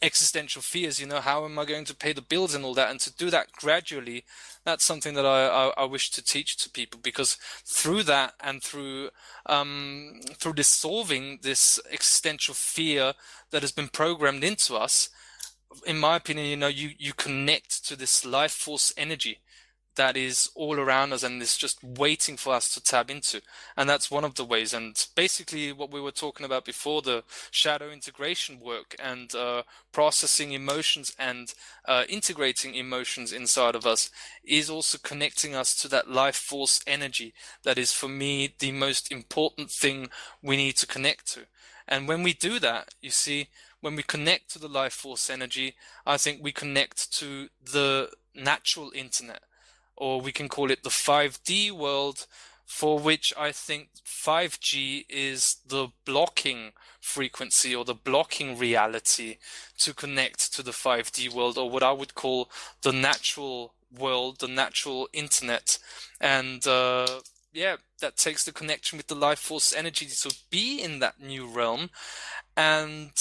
existential fears, how am I going to pay the bills and all that, and to do that gradually, that's something that I wish to teach to people, because through that, and through dissolving this existential fear that has been programmed into us, in my opinion, you connect to this life force energy that is all around us and is just waiting for us to tap into. And that's one of the ways. And basically what we were talking about before, the shadow integration work, and processing emotions and integrating emotions inside of us, is also connecting us to that life force energy that is, for me, the most important thing we need to connect to. And when we do that, you see, when we connect to the life force energy, I think we connect to the natural internet, or we can call it the 5D world, for which I think 5G is the blocking frequency, or the blocking reality to connect to the 5D world, or what I would call the natural world, the natural internet. And that takes the connection with the life force energy to be in that new realm, and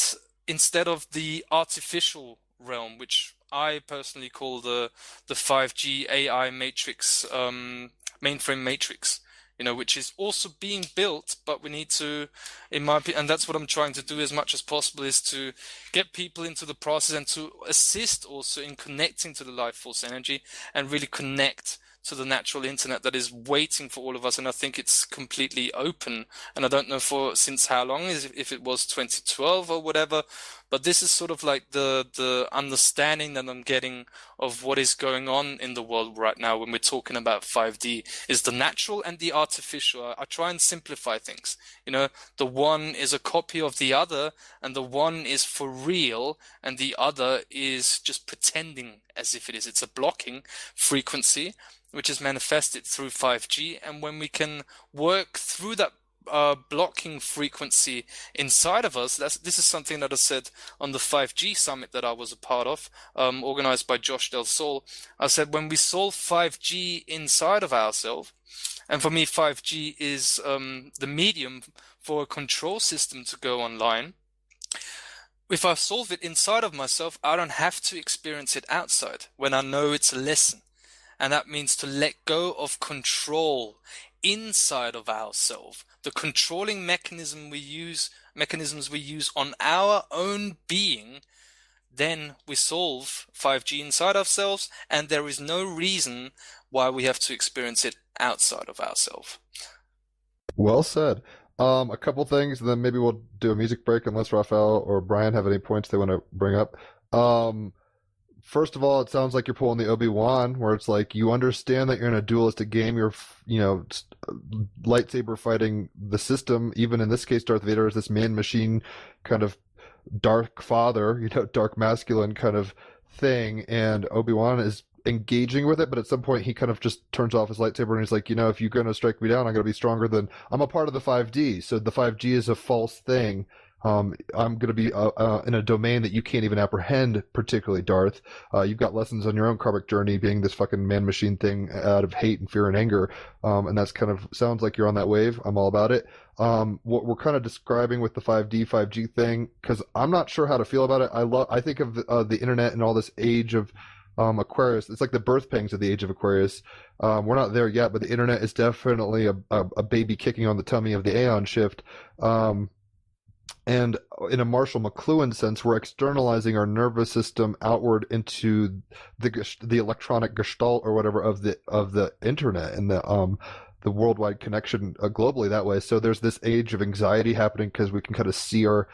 instead of the artificial realm, which I personally call the 5G AI matrix, mainframe matrix, which is also being built, but we need to, in my opinion, and that's what I'm trying to do as much as possible, is to get people into the process, and to assist also in connecting to the life force energy, and really connect to the natural internet that is waiting for all of us. And I think it's completely open, and I don't know since how long, if it was 2012 or whatever, But this is sort of like the understanding that I'm getting of what is going on in the world right now when we're talking about 5D is the natural and the artificial. I try and simplify things. The one is a copy of the other, and the one is for real, and the other is just pretending as if it is. It's a blocking frequency, which is manifested through 5G. And when we can work through that blocking frequency inside of us, this is something that I said on the 5G summit that I was a part of, organized by Josh Del Sol. I said, when we solve 5G inside of ourselves, and for me 5G is the medium for a control system to go online. If I solve it inside of myself, I don't have to experience it outside when I know it's a lesson. And that means to let go of control inside of ourselves. The controlling mechanisms we use on our own being, then we solve 5G inside ourselves, and there is no reason why we have to experience it outside of ourselves.
Well said. A couple things, and then maybe we'll do a music break unless Raphael or Brian have any points they want to bring up. First of all, it sounds like you're pulling the Obi-Wan, where it's like you understand that you're in a dualistic game. You're, lightsaber fighting the system. Even in this case, Darth Vader is this man-machine kind of dark father, dark masculine kind of thing, and Obi-Wan is engaging with it, but at some point he kind of just turns off his lightsaber and he's like, if you're going to strike me down, I'm going to be stronger than I'm a part of the 5D. So the 5G is a false thing. I'm going to be in a domain that you can't even apprehend, particularly Darth. You've got lessons on your own karmic journey being this fucking man-machine thing out of hate and fear and anger. And that's kind of sounds like you're on that wave. I'm all about it. What we're kind of describing with the 5G thing, because I'm not sure how to feel about it. I think of the internet and all this age of Aquarius. It's like the birth pangs of the age of Aquarius. We're not there yet, but the internet is definitely a baby kicking on the tummy of the Aeon shift. And in a Marshall McLuhan sense, we're externalizing our nervous system outward into the electronic gestalt or whatever of the internet and the worldwide connection globally that way. So there's this age of anxiety happening because we can kind of see our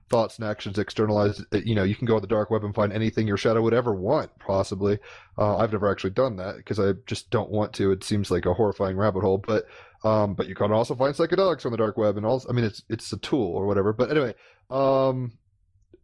thoughts and actions externalized. You can go on the dark web and find anything your shadow would ever want, possibly. I've never actually done that because I just don't want to. It seems like a horrifying rabbit hole, but you can also find psychedelics on the dark web, and also, it's a tool or whatever. But anyway,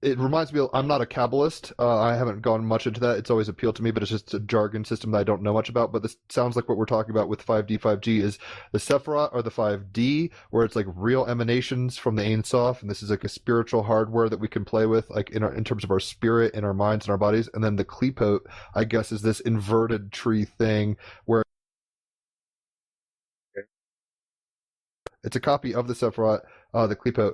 it reminds me I'm not a Kabbalist. I haven't gone much into that. It's always appealed to me, but it's just a jargon system that I don't know much about. But this sounds like what we're talking about with 5D. 5G is the Sephiroth or the 5D, where it's like real emanations from the Ein Sof, and this is like a spiritual hardware that we can play with, like in terms of our spirit, in our minds, and our bodies. And then the Klipot, I guess, is this inverted tree thing where it's a copy of the Sephiroth, the Klipot.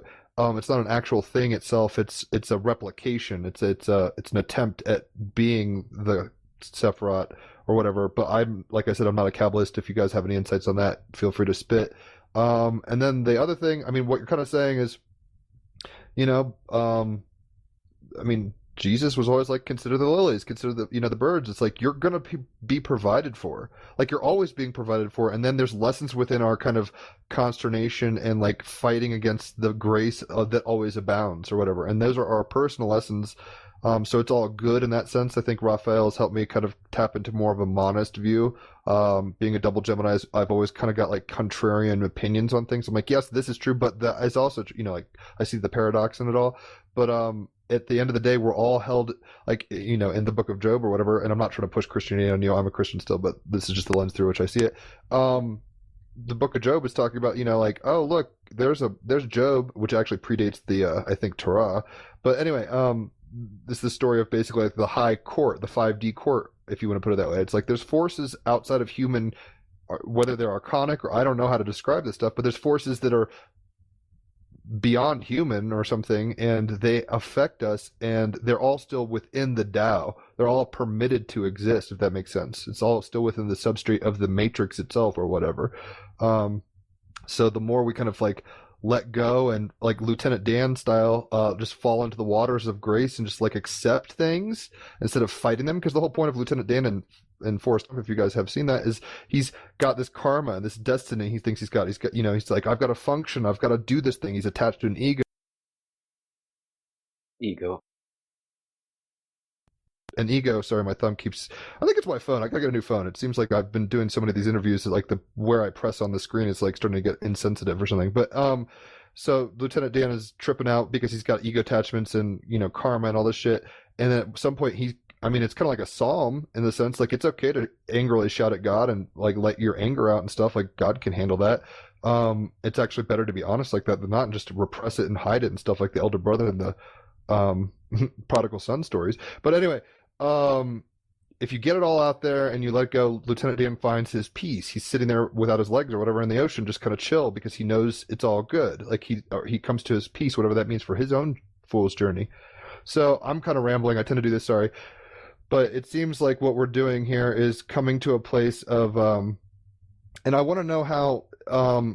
It's not an actual thing itself. It's a replication. It's an attempt at being the Sephiroth or whatever. But like I said, I'm not a Kabbalist. If you guys have any insights on that, feel free to spit. And then the other thing, what you're kind of saying is, Jesus was always like, consider the lilies, consider the birds. It's like, you're going to be provided for. Like, you're always being provided for. And then there's lessons within our kind of consternation and like fighting against the grace that always abounds or whatever. And those are our personal lessons. So it's all good in that sense. I think Raphael has helped me kind of tap into more of a monist view. Being a double Gemini, I've always kind of got like contrarian opinions on things. I'm like, yes, this is true, but that is also, like, I see the paradox in it all. But at the end of the day, we're all held, like, in the book of Job or whatever, and I'm not trying to push Christianity on you. I'm a Christian still, but this is just the lens through which I see it. The book of Job is talking about, like, oh, look, there's Job, which actually predates the, I think, Torah. But anyway, this is the story of basically like the high court, the 5D court, if you want to put it that way. It's like there's forces outside of human, whether they're archonic or I don't know how to describe this stuff, but there's forces that are beyond human or something, and they affect us, and they're all still within the Tao. They're all permitted to exist, if that makes sense. It's all still within the substrate of the matrix itself or whatever. So the more we kind of like let go and like Lieutenant Dan style, just fall into the waters of grace and just like accept things instead of fighting them, because the whole point of Lieutenant Dan and Forrest, if you guys have seen that, is he's got this karma and this destiny he thinks he's got, he's like, I've got to function, I've got to do this thing. He's attached to an ego. an ego. Sorry, my thumb keeps. I think it's my phone. I gotta get a new phone. It seems like I've been doing so many of these interviews that like the where I press on the screen is like starting to get insensitive or something. But so Lieutenant Dan is tripping out because he's got ego attachments and karma and all this shit. And then at some point it's kind of like a psalm in the sense like it's okay to angrily shout at God and like let your anger out and stuff. Like God can handle that. It's actually better to be honest like that than not and just repress it and hide it and stuff like the elder brother and the prodigal son stories. But anyway, if you get it all out there and you let go, Lieutenant Dan finds his peace. He's sitting there without his legs or whatever in the ocean, just kind of chill because he knows it's all good. Like he comes to his peace, whatever that means for his own fool's journey. So I'm kind of rambling. I tend to do this, sorry. But it seems like what we're doing here is coming to a place of, and I want to know how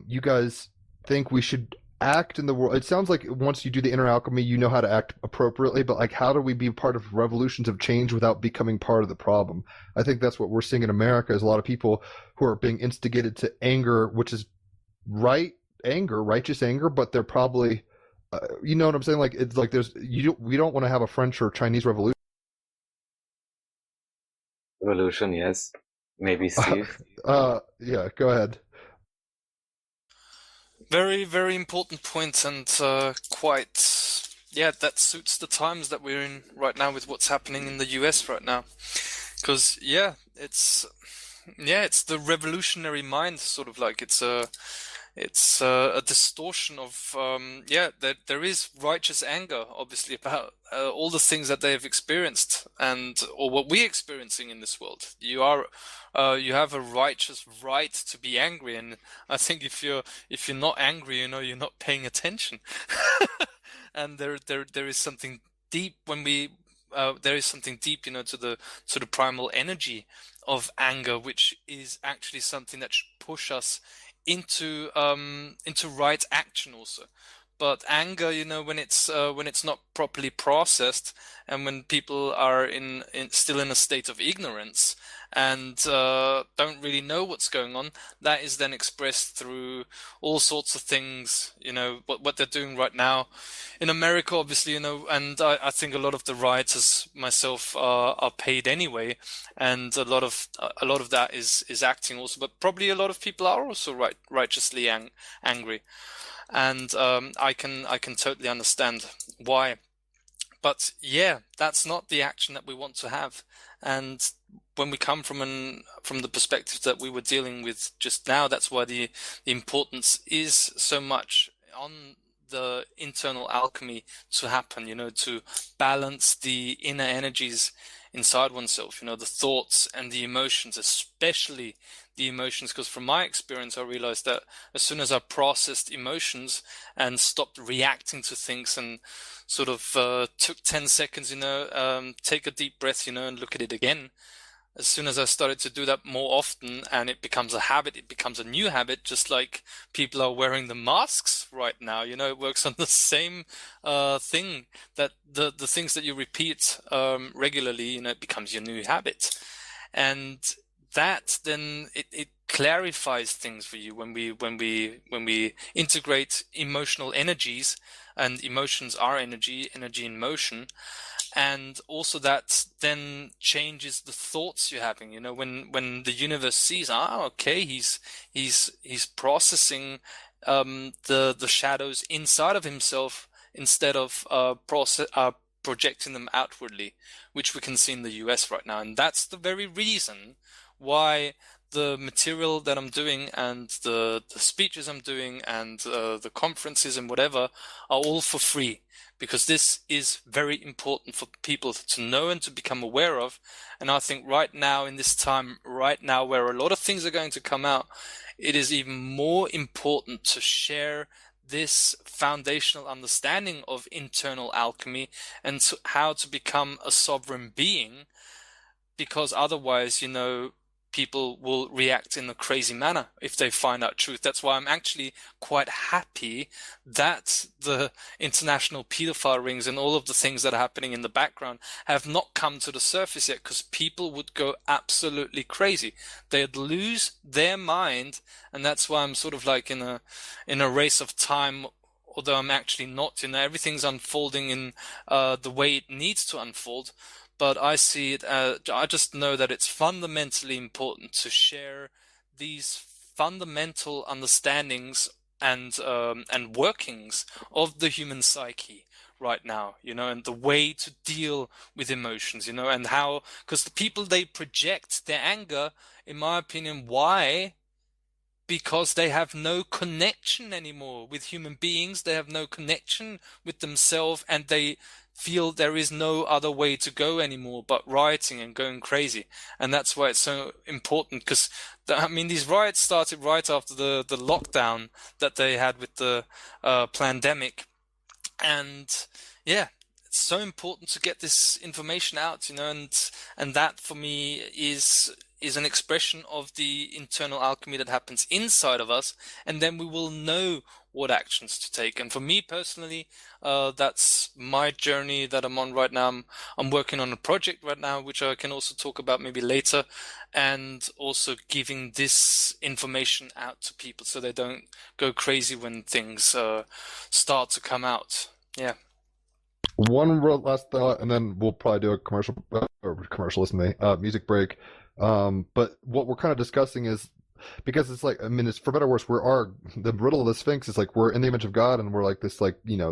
you guys think we should act in the world. It sounds like once you do the inner alchemy, you know how to act appropriately, but like how do we be part of revolutions of change without becoming part of the problem? I think that's what we're seeing in America is a lot of people who are being instigated to anger, which is righteous anger, but they're probably, you know what I'm saying? Like, it's like we don't want to have a French or Chinese revolution.
Revolution, yes. Maybe Steve.
Yeah, go ahead.
Very, very important point, and that suits the times that we're in right now with what's happening in the US right now. Because it's the revolutionary mind, sort of like it's a distortion of that there is righteous anger, obviously, about all the things that they have experienced or what we're experiencing in this world. You have a righteous right to be angry, and I think if you're not angry, you're not paying attention. And there is something deep to the primal energy of anger, which is actually something that should push us into right action also. But anger, when it's not properly processed, and when people are still in a state of ignorance and don't really know what's going on, that is then expressed through all sorts of things. What they're doing right now in America, obviously, and I think a lot of the rioters myself are paid anyway, and a lot of that is acting also. But probably a lot of people are also righteously angry. And I can totally understand why, but that's not the action that we want to have. And when we come from the perspective that we were dealing with just now, that's why the importance is so much on the internal alchemy to happen. To balance the inner energies inside oneself. The thoughts and the emotions, especially the emotions, because from my experience I realized that as soon as I processed emotions and stopped reacting to things and sort of took 10 seconds, take a deep breath, and look at it again, as soon as I started to do that more often and it becomes a habit, it becomes a new habit, just like people are wearing the masks right now. It works on the same thing, that the things that you repeat regularly, it becomes your new habit. And that then it clarifies things for you when we integrate emotional energies, and emotions are energy in motion. And also that then changes the thoughts you're having. When the universe sees, okay, he's processing the shadows inside of himself instead of projecting them outwardly, which we can see in the US right now. And that's the very reason why the material that I'm doing and the speeches I'm doing and the conferences and whatever are all for free, because this is very important for people to know and to become aware of. And I think right now, in this time right now where a lot of things are going to come out, it is even more important to share this foundational understanding of internal alchemy and how to become a sovereign being, because otherwise, people will react in a crazy manner if they find out truth. That's why I'm actually quite happy that the international pedophile rings and all of the things that are happening in the background have not come to the surface yet, because people would go absolutely crazy. They'd lose their mind, and that's why I'm sort of like in a race of time, although I'm actually not. Everything's unfolding in the way it needs to unfold. but I see it as, I just know that it's fundamentally important to share these fundamental understandings and workings of the human psyche right now, and the way to deal with emotions, and how, because the people, they project their anger, in my opinion. Why? Because they have no connection anymore with human beings. They have no connection with themselves, and they feel there is no other way to go anymore but rioting and going crazy. And that's why it's so important, because these riots started right after the lockdown that they had with the pandemic. And yeah, it's so important to get this information out, and that for me is an expression of the internal alchemy that happens inside of us, and then we will know what actions to take. And for me personally, that's my journey that I'm on right now. I'm working on a project right now, which I can also talk about maybe later, and also giving this information out to people so they don't go crazy when things start to come out. Yeah.
One last thought, and then we'll probably do a music break. But what we're kind of discussing is, because it's like, it's for better or worse, the riddle of the Sphinx is like, we're in the image of God, and we're like this,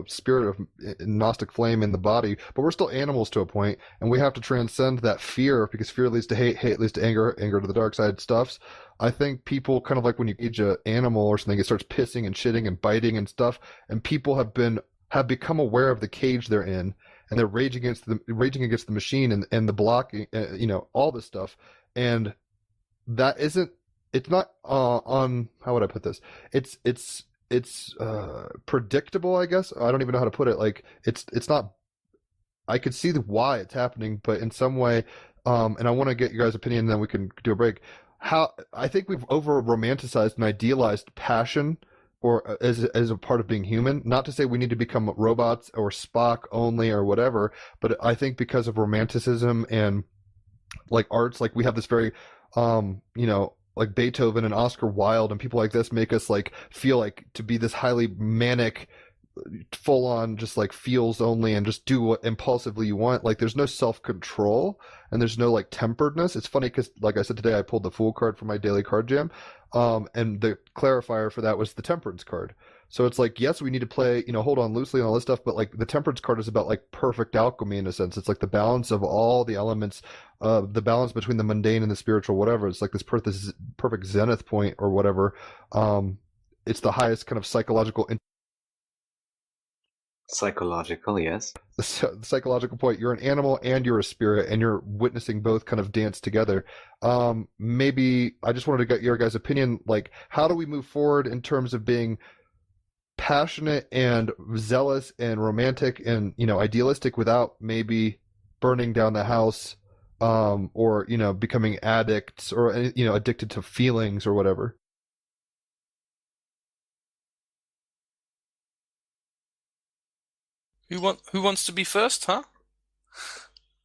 spirit of Gnostic flame in the body, but we're still animals to a point, and we have to transcend that fear, because fear leads to hate, hate leads to anger, anger to the dark side stuffs. I think people, kind of like when you cage an animal or something, it starts pissing and shitting and biting and stuff, and people have become aware of the cage they're in, and they're raging against the machine and the blocking, all this stuff. And that it's not on, how would I put this? It's predictable, I guess. I don't even know how to put it. Like, it's not, I could see why it's happening, but in some way, and I want to get your guys' opinion, and then we can do a break. How, I think we've over romanticized and idealized passion, or as a part of being human. Not to say we need to become robots or Spock only or whatever, but I think because of romanticism and like arts, like we have this very, like Beethoven and Oscar Wilde and people like this make us like feel like to be this highly manic, full on, just like feels only, and just do what impulsively you want. Like there's no self-control, and there's no like temperedness. It's funny because, like I said today, I pulled the Fool card for my daily card jam, and the clarifier for that was the Temperance card. So it's like, yes, we need to play, hold on loosely and all this stuff, but like the Temperance card is about like perfect alchemy in a sense. It's like the balance of all the elements, the balance between the mundane and the spiritual, whatever. It's like this perfect zenith point or whatever. It's the highest kind of psychological,
yes.
the psychological point. You're an animal and you're a spirit, and you're witnessing both kind of dance together. Maybe I just wanted to get your guys' opinion. Like, how do we move forward in terms of being passionate and zealous and romantic and idealistic without maybe burning down the house, or becoming addicts, or addicted to feelings or whatever?
Who wants to be first, huh?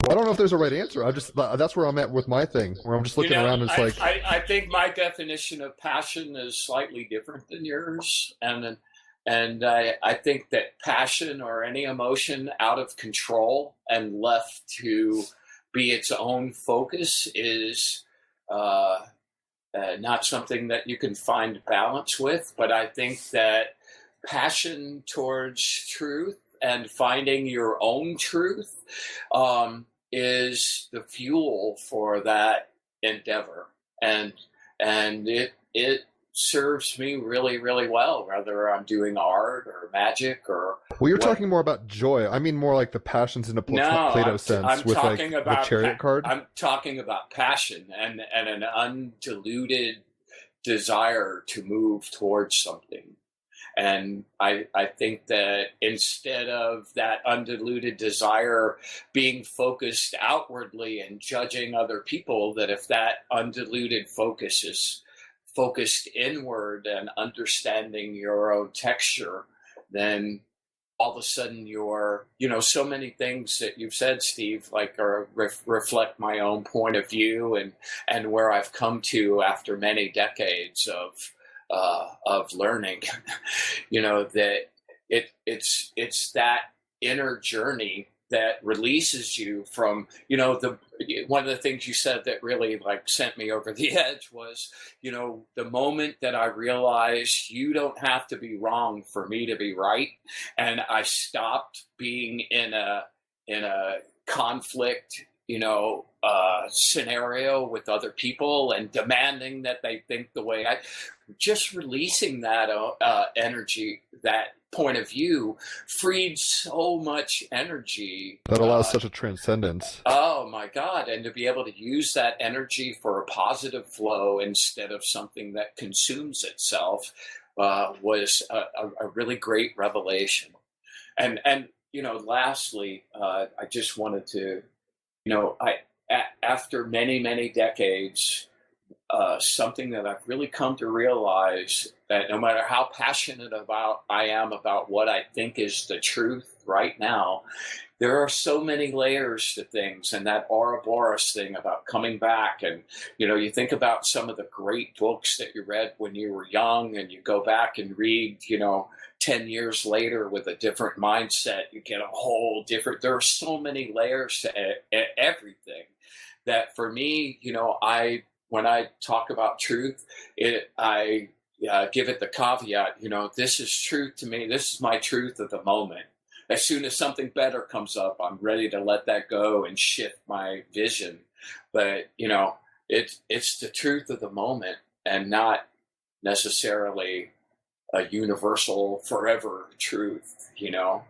Well, I don't know if there's a right answer. That's where I'm at with my thing, where I'm just looking around and it's
I think my definition of passion is slightly different than yours, and I think that passion, or any emotion out of control and left to be its own focus, is not something that you can find balance with. But I think that passion towards truth and finding your own truth is the fuel for that endeavor, and it serves me really, really well, whether I'm doing art or magic or.
Well, you're talking more about joy. I mean, more like the passions in a Plato sense,
I'm
with like
talking about
the Chariot card.
I'm talking about passion and an undiluted desire to move towards something. And I think that instead of that undiluted desire being focused outwardly and judging other people, that if that undiluted focus is focused inward and understanding your own texture, then all of a sudden you're, so many things that you've said, Steve, like reflect my own point of view and where I've come to after many decades of learning, that it's that inner journey that releases you from, you know, one of the things you said that really like sent me over the edge was, you know, the moment that I realized you don't have to be wrong for me to be right. And I stopped being in a conflict, you know, scenario with other people and demanding that they think the way just releasing that energy, that point of view freed so much energy.
That allows such a transcendence.
Oh my God. And to be able to use that energy for a positive flow instead of something that consumes itself was a really great revelation. And you know, lastly, I just wanted to, you know, after many, many decades, something that I've really come to realize that no matter how passionate I am about what I think is the truth right now, there are so many layers to things, and that Ouroboros thing about coming back. And, you know, you think about some of the great books that you read when you were young, and you go back and read, you know, 10 years later with a different mindset, you get a whole different, there are so many layers to everything that for me, you know, when I talk about truth, I give it the caveat, you know, this is truth to me. This is my truth of the moment. As soon as something better comes up, I'm ready to let that go and shift my vision. But, you know, it's the truth of the moment and not necessarily a universal forever truth, you know,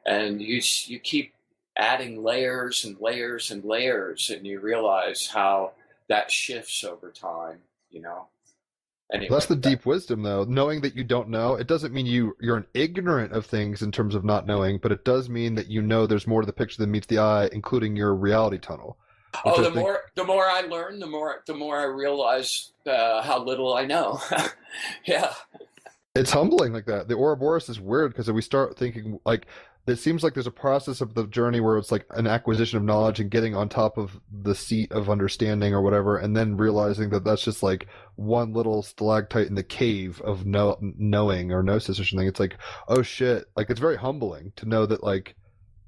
and you keep adding layers and layers and layers, and you realize how that shifts over time, you know. Anyway,
That's the deep wisdom, though. Knowing that you don't know, it doesn't mean you're an ignorant of things in terms of not knowing, but it does mean that you know there's more to the picture than meets the eye, including your reality tunnel.
Oh, the more I learn, the more I realize how little I know. Yeah.
It's humbling like that. The Ouroboros is weird because we start thinking like it seems like there's a process of the journey where it's like an acquisition of knowledge and getting on top of the seat of understanding or whatever, and then realizing that that's just like one little stalactite in the cave of knowing or gnosis or something. It's like, oh shit. Like it's very humbling to know that like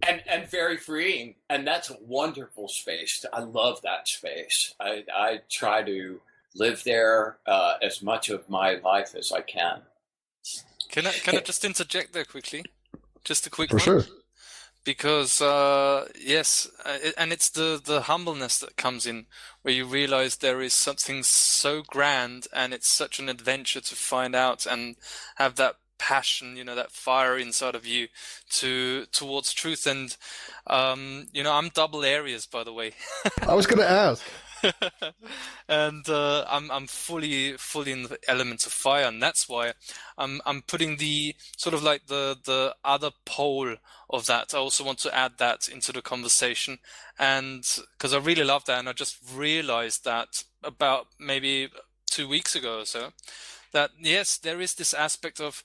and very freeing. And that's a wonderful space. I love that space. I try to live there as much of my life as I can.
Can I just interject there quickly? Just a quick
for
one.
sure.
Because yes, and it's the humbleness that comes in, where you realize there is something so grand, and it's such an adventure to find out and have that passion, you know, that fire inside of you towards truth. And you know, I'm double areas, by the way.
I was going to ask.
And I'm fully in the elements of fire, and that's why I'm putting the sort of like the other pole of that. I also want to add that into the conversation, and because I really love that, and I just realized that about maybe 2 weeks ago or so, that yes, there is this aspect of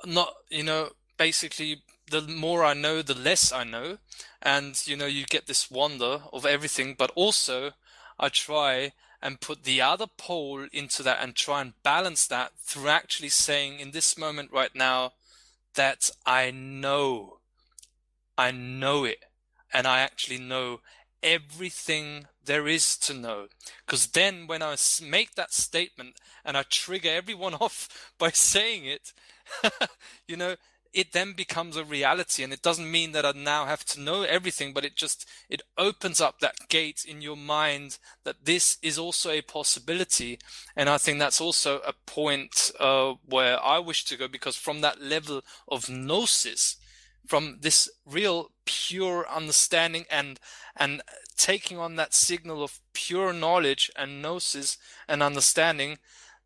not, you know, basically the more I know, the less I know, and you know, you get this wonder of everything, but also I try and put the other pole into that and try and balance that through actually saying in this moment right now that I know it, and I actually know everything there is to know. Because then when I make that statement and I trigger everyone off by saying it, you know, it then becomes a reality, and it doesn't mean that I now have to know everything, but it opens up that gate in your mind that this is also a possibility. And I think that's also a point where I wish to go, because from that level of gnosis, from this real pure understanding and taking on that signal of pure knowledge and gnosis and understanding,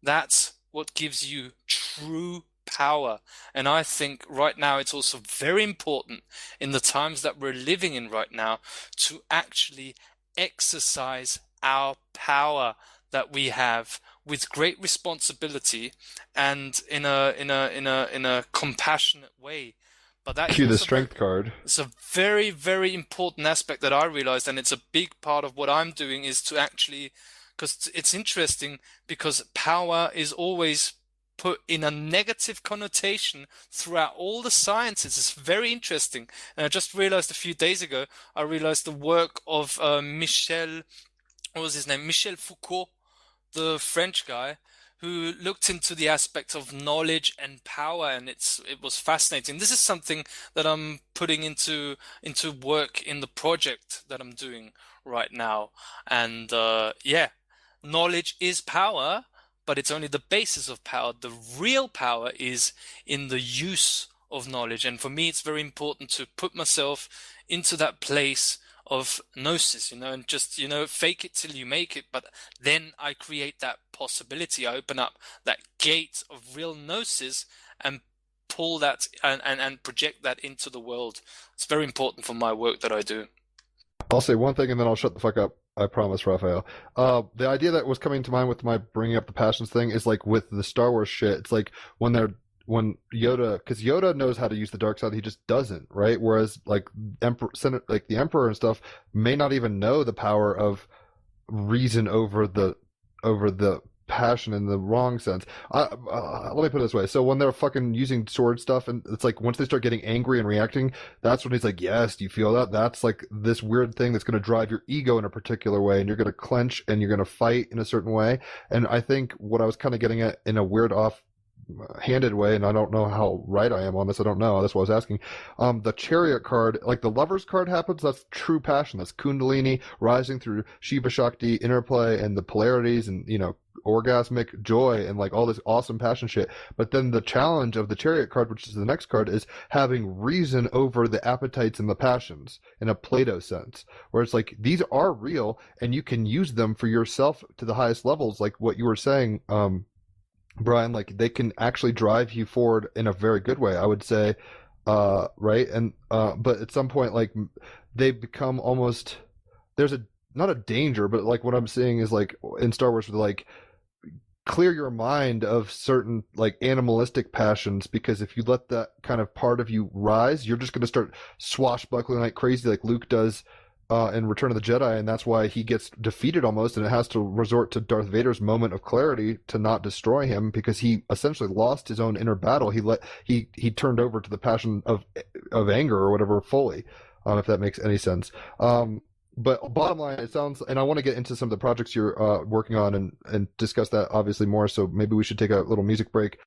that's what gives you true power. And I think right now it's also very important in the times that we're living in right now to actually exercise our power that we have with great responsibility and in a compassionate way. But that
Cue the strength card.
It's a very, very important aspect that I realized, and it's a big part of what I'm doing, is to actually, because it's interesting, because power is always put in a negative connotation throughout all the sciences. It's very interesting. And I just realized a few days ago, I realized the work of Michel Foucault, the French guy, who looked into the aspects of knowledge and power, and it was fascinating. This is something that I'm putting into work in the project that I'm doing right now. And knowledge is power, but it's only the basis of power. The real power is in the use of knowledge. And for me, it's very important to put myself into that place of gnosis, and just, fake it till you make it. But then I create that possibility. I open up that gate of real gnosis and pull that and project that into the world. It's very important for my work that I do.
I'll say one thing and then I'll shut the fuck up. I promise, Raphael. The idea that was coming to mind with my bringing up the passions thing is like with the Star Wars shit. It's like when Yoda, because Yoda knows how to use the dark side, he just doesn't, right? Whereas like the Emperor and stuff may not even know the power of reason over the passion in the wrong sense. Let me put it this way. So when they're fucking using sword stuff, and it's like once they start getting angry and reacting, that's when he's like, yes, do you feel that? That's like this weird thing that's going to drive your ego in a particular way, and you're going to clench and you're going to fight in a certain way. And I think what I was kind of getting at in a weird off-handed way, and I don't know how right I am on this, I don't know, that's what I was asking. The Chariot card, like the Lover's card happens, that's true passion, that's Kundalini rising through Shiva Shakti interplay and the polarities and, orgasmic joy and like all this awesome passion shit. But then the challenge of the Chariot card, which is the next card, is having reason over the appetites and the passions in a Plato sense, where it's like these are real and you can use them for yourself to the highest levels, like what you were saying, Brian, like they can actually drive you forward in a very good way, I would say, right? And but at some point, like they become almost, there's not a danger, but like what I'm seeing is like in Star Wars, like clear your mind of certain like animalistic passions, because if you let that kind of part of you rise, you're just going to start swashbuckling like crazy, like Luke does in Return of the Jedi, and that's why he gets defeated almost, and it has to resort to Darth Vader's moment of clarity to not destroy him, because he essentially lost his own inner battle. He turned over to the passion of anger or whatever fully, if that makes any sense. But bottom line, it sounds, and I want to get into some of the projects you're working on and discuss that obviously more, so maybe we should take a little music break.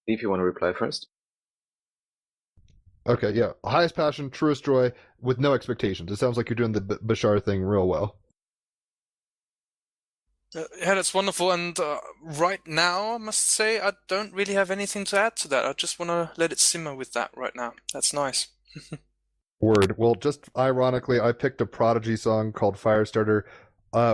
Steve, you want to reply first?
Okay, yeah. Highest passion, truest joy, with no expectations. It sounds like you're doing the Bashar thing real well.
Yeah, that's wonderful. And right now, I must say, I don't really have anything to add to that. I just want to let it simmer with that right now. That's nice.
Word. Well, just ironically, I picked a Prodigy song called Firestarter.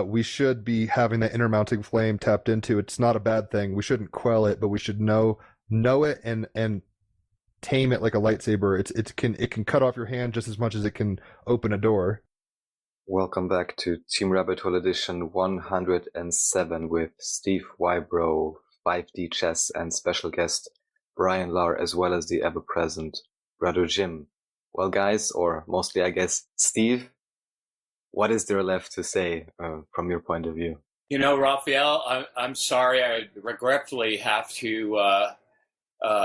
We should be having that inner mounting flame tapped into. It's not a bad thing. We shouldn't quell it, but we should know it and tame it like a lightsaber. It can cut off your hand just as much as it can open a door.
Welcome back to Team Rabbit Hole Edition 107 with Steve Whybrow, 5D Chess, and special guest Brian Lahr, as well as the ever-present Brother Jim. Well, guys, or mostly, I guess, Steve, what is there left to say from your point of view?
Raphael, I'm sorry. I regretfully have to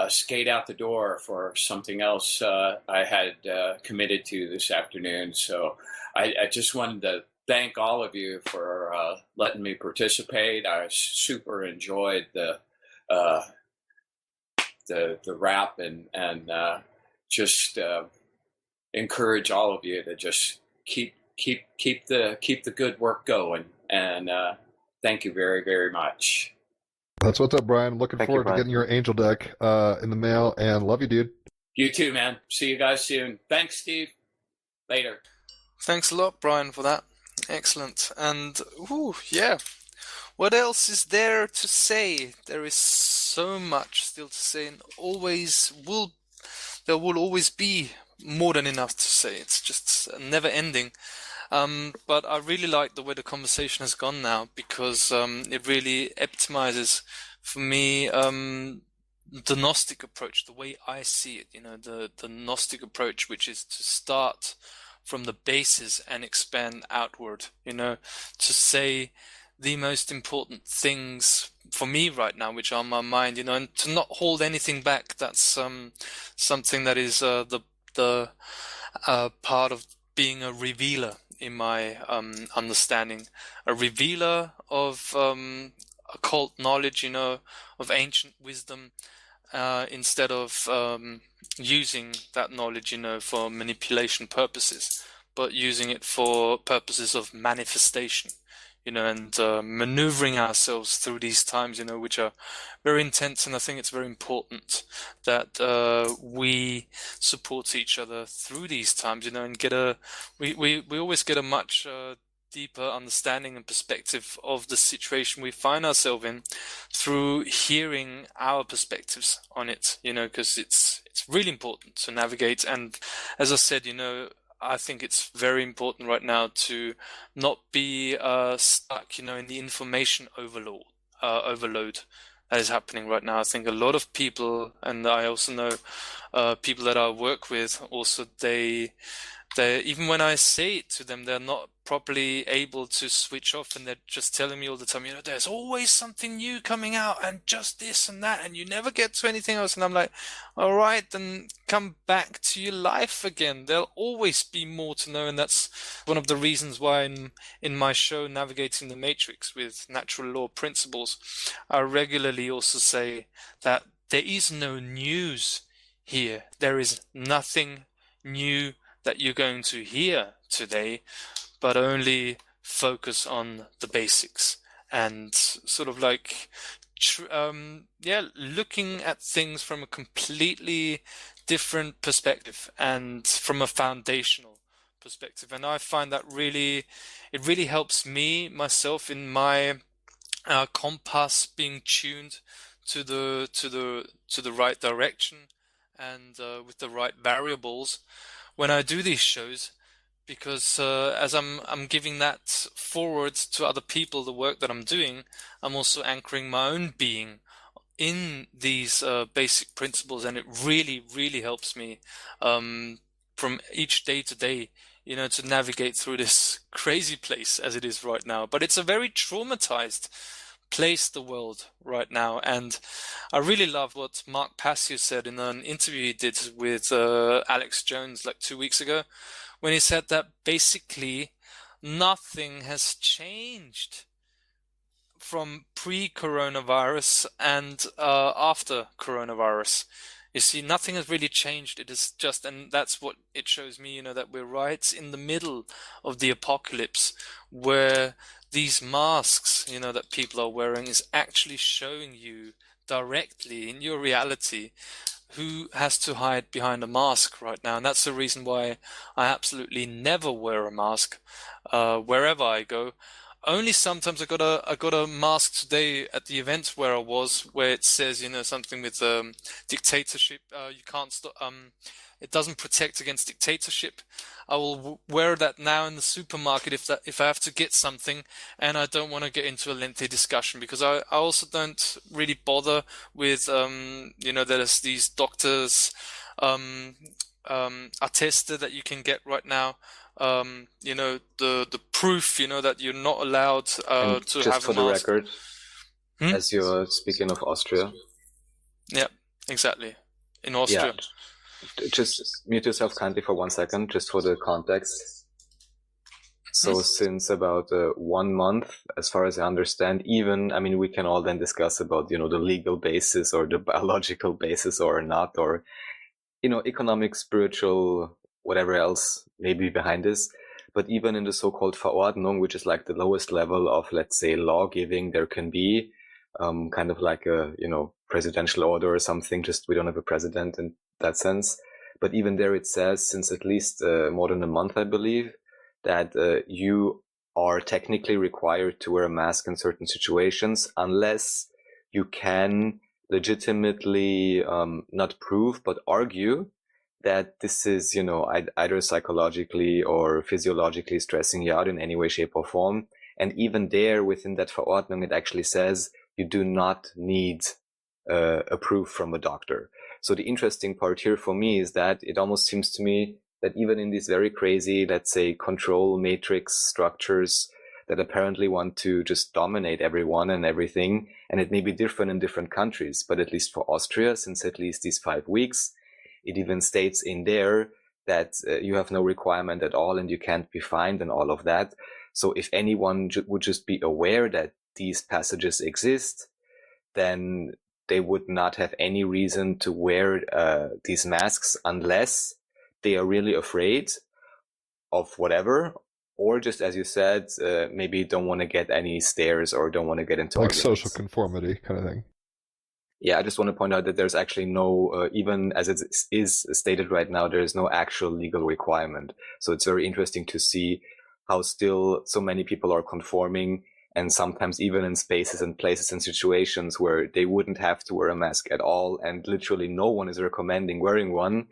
skate out the door for something else I had committed to this afternoon. So I just wanted to thank all of you for letting me participate. I super enjoyed the rap and just encourage all of you to just keep the good work going. And thank you very, very much.
That's what's up, Brian. Looking
Thank you,
forward to
Brian.
getting your angel deck in the mail, and love you, dude.
You too, man. See you guys soon. Thanks, Steve. Later.
Thanks a lot, Brian, for that. Excellent. And, yeah. What else is there to say? There is so much still to say, and there will always be more than enough to say. It's just never ending. But I really like the way the conversation has gone now, because it really epitomizes for me the Gnostic approach, the way I see it. The Gnostic approach, which is to start from the basis and expand outward. To say the most important things for me right now, which are on my mind, and to not hold anything back. That's something that is the part of being a revealer in my understanding, a revealer of occult knowledge, of ancient wisdom, instead of using that knowledge, for manipulation purposes, but using it for purposes of manifestation, and maneuvering ourselves through these times, which are very intense. And I think it's very important that we support each other through these times, and we always get a much deeper understanding and perspective of the situation we find ourselves in through hearing our perspectives on it, because it's really important to navigate. And as I said, I think it's very important right now to not be stuck, in the information overload that is happening right now. I think a lot of people, and I also know people that I work with, also they even when I say it to them, they're not properly able to switch off, and they're just telling me all the time, there's always something new coming out, and just this and that, and you never get to anything else. And I'm like, all right, then come back to your life again. There'll always be more to know, and that's one of the reasons why in my show, Navigating the Matrix with Natural Law Principles, I regularly also say that there is no news here. There is nothing new that you're going to hear today, but only focus on the basics and sort of like, looking at things from a completely different perspective and from a foundational perspective. And I find that it really helps me, myself, in my compass being tuned to the right direction and with the right variables when I do these shows, because as I'm giving that forward to other people, the work that I'm doing, I'm also anchoring my own being in these basic principles, and it really, really helps me from each day to day, to navigate through this crazy place as it is right now. But it's a very traumatized place, the world right now. And I really love what Mark Passio said in an interview he did with Alex Jones like 2 weeks ago, when he said that basically nothing has changed from pre-coronavirus and after coronavirus. You see, nothing has really changed. It is just, and that's what it shows me, that we're right in the middle of the apocalypse, where these masks, that people are wearing is actually showing you directly in your reality who has to hide behind a mask right now. And that's the reason why I absolutely never wear a mask wherever I go. Only sometimes I got a mask today at the event where I was, where it says, something with dictatorship. You can't stop. It doesn't protect against dictatorship. I will wear that now in the supermarket if I have to get something, and I don't want to get into a lengthy discussion, because I also don't really bother with there's these doctors attested that you can get right now. The proof, that you're not allowed to
just
have
for
a mask.
the record, as you're speaking of Austria.
Yeah, exactly. In Austria.
Yeah. Just mute yourself kindly for 1 second, just for the context. So since about 1 month, as far as I understand, we can all then discuss about, the legal basis or the biological basis or not, or, economic, spiritual, whatever else may be behind this. But even in the so-called Verordnung, which is like the lowest level of, let's say, law giving there can be, kind of like a, presidential order or something, just we don't have a president in that sense. But even there it says, since at least more than a month, I believe, that you are technically required to wear a mask in certain situations, unless you can legitimately not prove, but argue that this is, either psychologically or physiologically stressing you out in any way, shape, or form. And even there, within that Verordnung, it actually says you do not need a proof from a doctor. So the interesting part here for me is that it almost seems to me that even in these very crazy, let's say, control matrix structures, that apparently want to just dominate everyone and everything. And it may be different in different countries, but at least for Austria, since at least these 5 weeks, it even states in there that you have no requirement at all and you can't be fined and all of that. So if anyone would just be aware that these passages exist, then they would not have any reason to wear these masks unless they are really afraid of whatever, or just as you said, maybe don't want to get any stares or don't want to get into
Like
arguments.
social conformity kind of thing.
Yeah, I just want to point out that there's actually no, even as it is stated right now, there is no actual legal requirement. So it's very interesting to see how still so many people are conforming, and sometimes even in spaces and places and situations where they wouldn't have to wear a mask at all, and literally no one is recommending wearing one.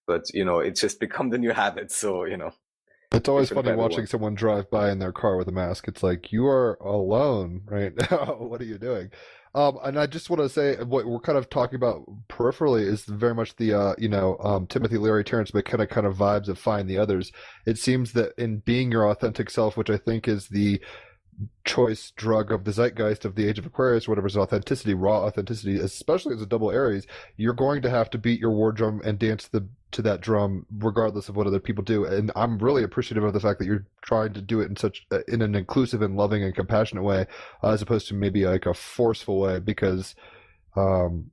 But, it's just become the new habit. So,
It's always
different
funny
for
watching
everyone.
someone drive by in their car with a mask. It's like, you are alone right now. What are you doing? And I just want to say what we're kind of talking about peripherally is very much the, Timothy Leary, Terrence McKenna kind of vibes of Find the Others. It seems that in being your authentic self, which I think is the choice drug of the zeitgeist of the age of Aquarius, whatever's authenticity, raw authenticity, especially as a double Aries, you're going to have to beat your war drum and dance to that drum regardless of what other people do. And I'm really appreciative of the fact that you're trying to do it in an inclusive and loving and compassionate way, as opposed to maybe like a forceful way, because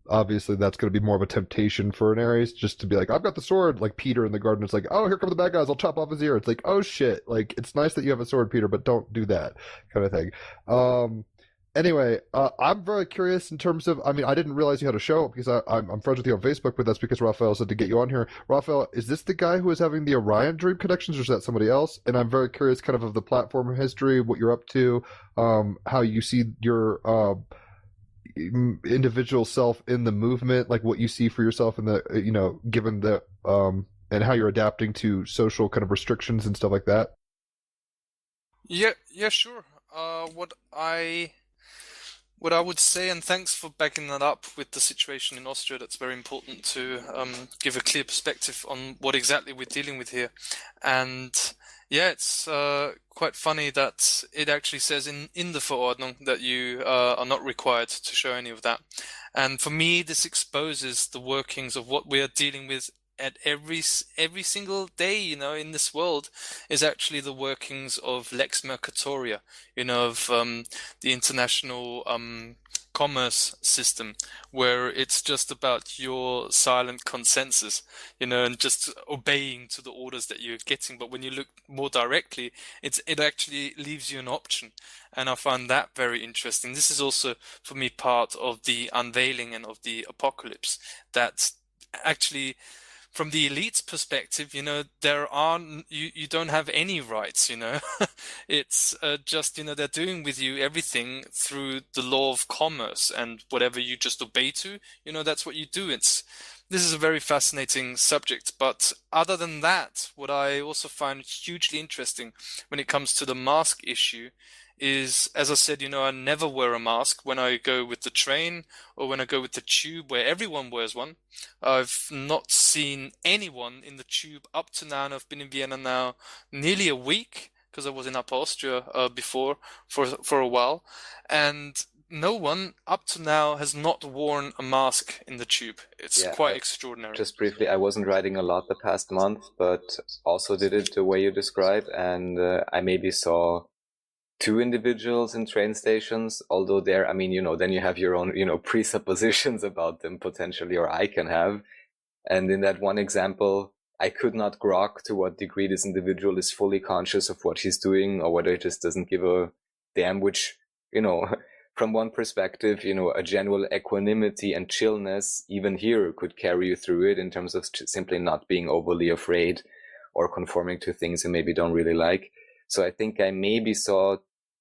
obviously that's going to be more of a temptation for an Aries, just to be like, I've got the sword, like Peter in the garden. It's like, oh, here come the bad guys, I'll chop off his ear. It's like, oh shit, like, it's nice that you have a sword, Peter, but don't do that kind of thing. Anyway, I'm very curious in terms of, I mean, I didn't realize you had a show because I'm friends with you on Facebook, but that's because Raphael said to get you on here. Raphael, is this the guy who is having the Orion Dream connections, or is that somebody else? And I'm very curious kind of the platform history, what you're up to, how you see your individual self in the movement, like what you see for yourself in the, given the, and how you're adapting to social kind of restrictions and stuff like that.
Yeah, sure. What I would say, and thanks for backing that up with the situation in Austria, that's very important to give a clear perspective on what exactly we're dealing with here. And yeah, it's quite funny that it actually says in the Verordnung that you are not required to show any of that. And for me, this exposes the workings of what we are dealing with at every single day, in this world, is actually the workings of Lex Mercatoria, of the international commerce system, where it's just about your silent consensus, and just obeying to the orders that you're getting. But when you look more directly, it actually leaves you an option. And I find that very interesting. This is also, for me, part of the unveiling and of the apocalypse, that actually, from the elite's perspective, there are you don't have any rights. It's just they're doing with you everything through the law of commerce, and whatever you just obey to, that's what you do. This is a very fascinating subject. But other than that, what I also find hugely interesting when it comes to the mask issue is, as I said, I never wear a mask when I go with the train or when I go with the tube, where everyone wears one. I've not seen anyone in the tube up to now, and I've been in Vienna now nearly a week, because I was in Upper Austria before for a while, and no one up to now has not worn a mask in the tube. It's quite extraordinary.
Just briefly, I wasn't riding a lot the past month, but also did it the way you describe, and I maybe saw 2 individuals in train stations, although there, then you have your own, presuppositions about them potentially, or I can have. And in that one example, I could not grok to what degree this individual is fully conscious of what he's doing, or whether he just doesn't give a damn, which, from one perspective, a general equanimity and chillness, even here, could carry you through it in terms of simply not being overly afraid or conforming to things you maybe don't really like. So I think I maybe saw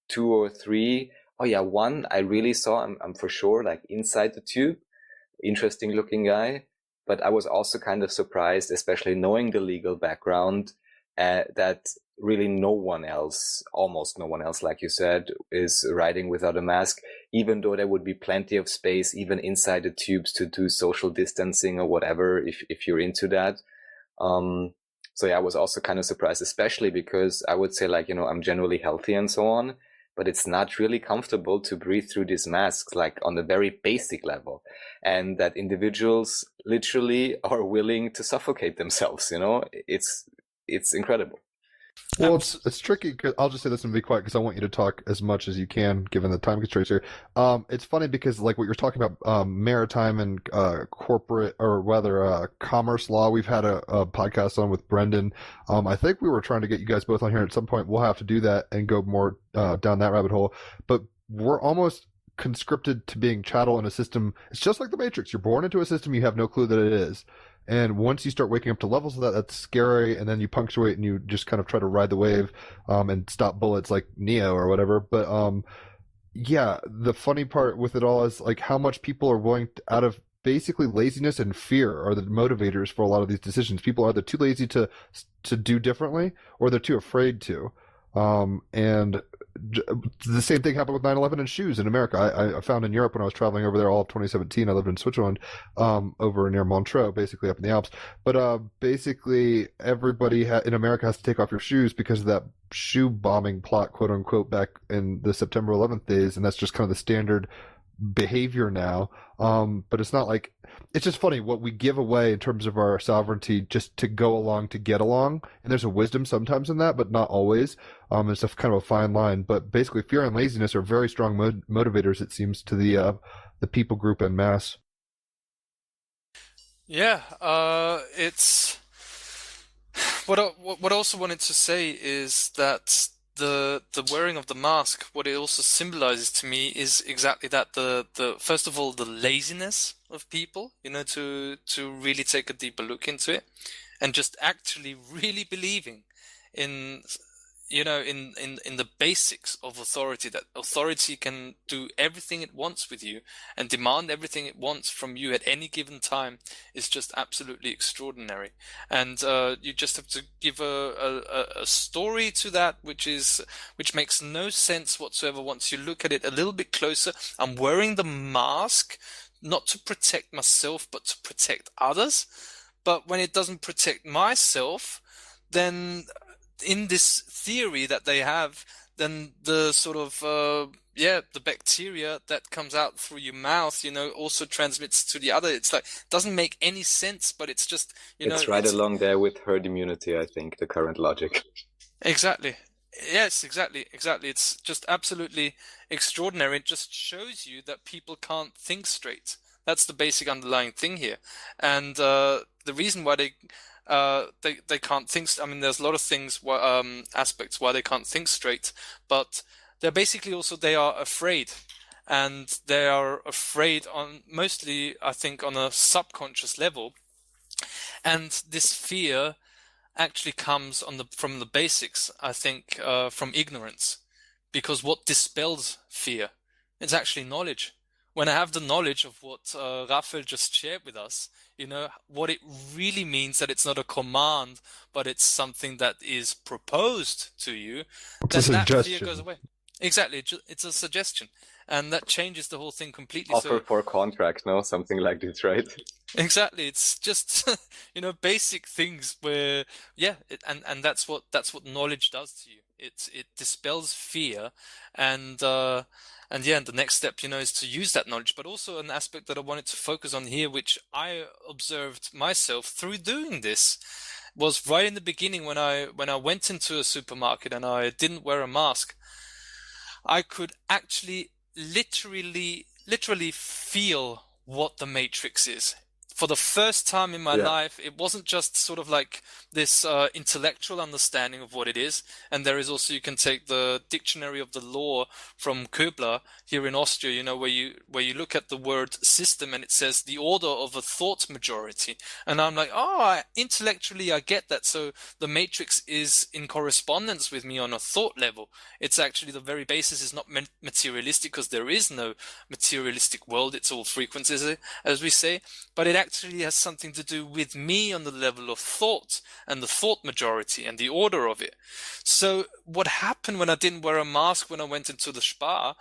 2 or 3. Oh yeah, one I really saw, I'm for sure, like inside the tube, interesting looking guy. But I was also kind of surprised, especially knowing the legal background, that really almost no one else, like you said, is riding without a mask, even though there would be plenty of space, even inside the tubes, to do social distancing or whatever, if you're into that. So yeah, I was also kind of surprised, especially because I would say, like, you know, I'm generally healthy and so on, but it's not really comfortable to breathe through these masks, like on the very basic level, and that individuals literally are willing to suffocate themselves. You know, it's incredible.
Well, it's tricky. I'll just say this and be quiet because I want you to talk as much as you can, given the time constraints here. It's funny because, like what you're talking about, maritime and corporate, or rather commerce law. We've had a podcast on with Brendan. I think we were trying to get you guys both on here at some point. We'll have to do that and go more down that rabbit hole. But we're almost conscripted to being chattel in a system. It's just like the Matrix. You're born into a system you have no clue that it is. And once you start waking up to levels of that, that's scary. And then you punctuate and you just kind of try to ride the wave and stop bullets like Neo or whatever. But yeah, the funny part with it all is like how much people are willing to, out of basically laziness and fear are the motivators for a lot of these decisions. People are either too lazy to do differently, or they're too afraid to. And the same thing happened with 9/11 and shoes in America. I found in Europe when I was traveling over there all of 2017. I lived in Switzerland, over near Montreux, basically up in the Alps. But basically, everybody in America has to take off your shoes because of that shoe bombing plot, quote unquote, back in the September 11th days, and that's just kind of the standard behavior now. But it's not like, it's just funny what we give away in terms of our sovereignty just to go along to get along. And there's a wisdom sometimes in that, but not always. It's a kind of a fine line. But basically, fear and laziness are very strong motivators, it seems, to the people group en masse.
Yeah, it's what I also wanted to say is that the wearing of the mask, what it also symbolizes to me is exactly that, the first of all, the laziness of people, you know, to really take a deeper look into it and just actually really believing in, you know, in the basics of authority, that authority can do everything it wants with you and demand everything it wants from you at any given time is just absolutely extraordinary. And you just have to give a story to that, which makes no sense whatsoever once you look at it a little bit closer. I'm wearing the mask not to protect myself, but to protect others. But when it doesn't protect myself, then in this theory that they have, then the sort of the bacteria that comes out through your mouth, you know, also transmits to the other. It's like, doesn't make any sense, but it's just, you know,
it's right along there with herd immunity, I think, the current logic.
Exactly. Yes, exactly. It's just absolutely extraordinary. It just shows you that people can't think straight. That's the basic underlying thing here. And the reason why they can't think. I mean, there's a lot of things, aspects why they can't think straight, but they're basically also, they are afraid, and they are afraid on mostly, I think, on a subconscious level. And this fear actually comes from the basics, I think, from ignorance, because what dispels fear? It's actually knowledge. When I have the knowledge of what Raphael just shared with us, you know, what it really means, that it's not a command, but it's something that is proposed to you,
It's
then
a
that fear
suggestion.
goes away. Exactly, it's a suggestion, and that changes the whole thing completely.
Offer for contract, no? Something like this, right?
Exactly, it's just you know, basic things where and that's what knowledge does to you. It dispels fear, and the next step, you know, is to use that knowledge. But also an aspect that I wanted to focus on here, which I observed myself through doing this, was right in the beginning when I went into a supermarket and I didn't wear a mask. I could actually literally feel what the Matrix is. For the first time in my life, it wasn't just sort of like this intellectual understanding of what it is. And there is also, you can take the Dictionary of the Law from Köbler here in Austria, you know, where you look at the word system and it says the order of a thought majority. And I'm like, intellectually I get that. So the Matrix is in correspondence with me on a thought level. It's actually, the very basis is not materialistic, because there is no materialistic world. It's all frequencies, as we say. But it actually has something to do with me on the level of thought and the thought majority and the order of it. So what happened when I didn't wear a mask when I went into the spa,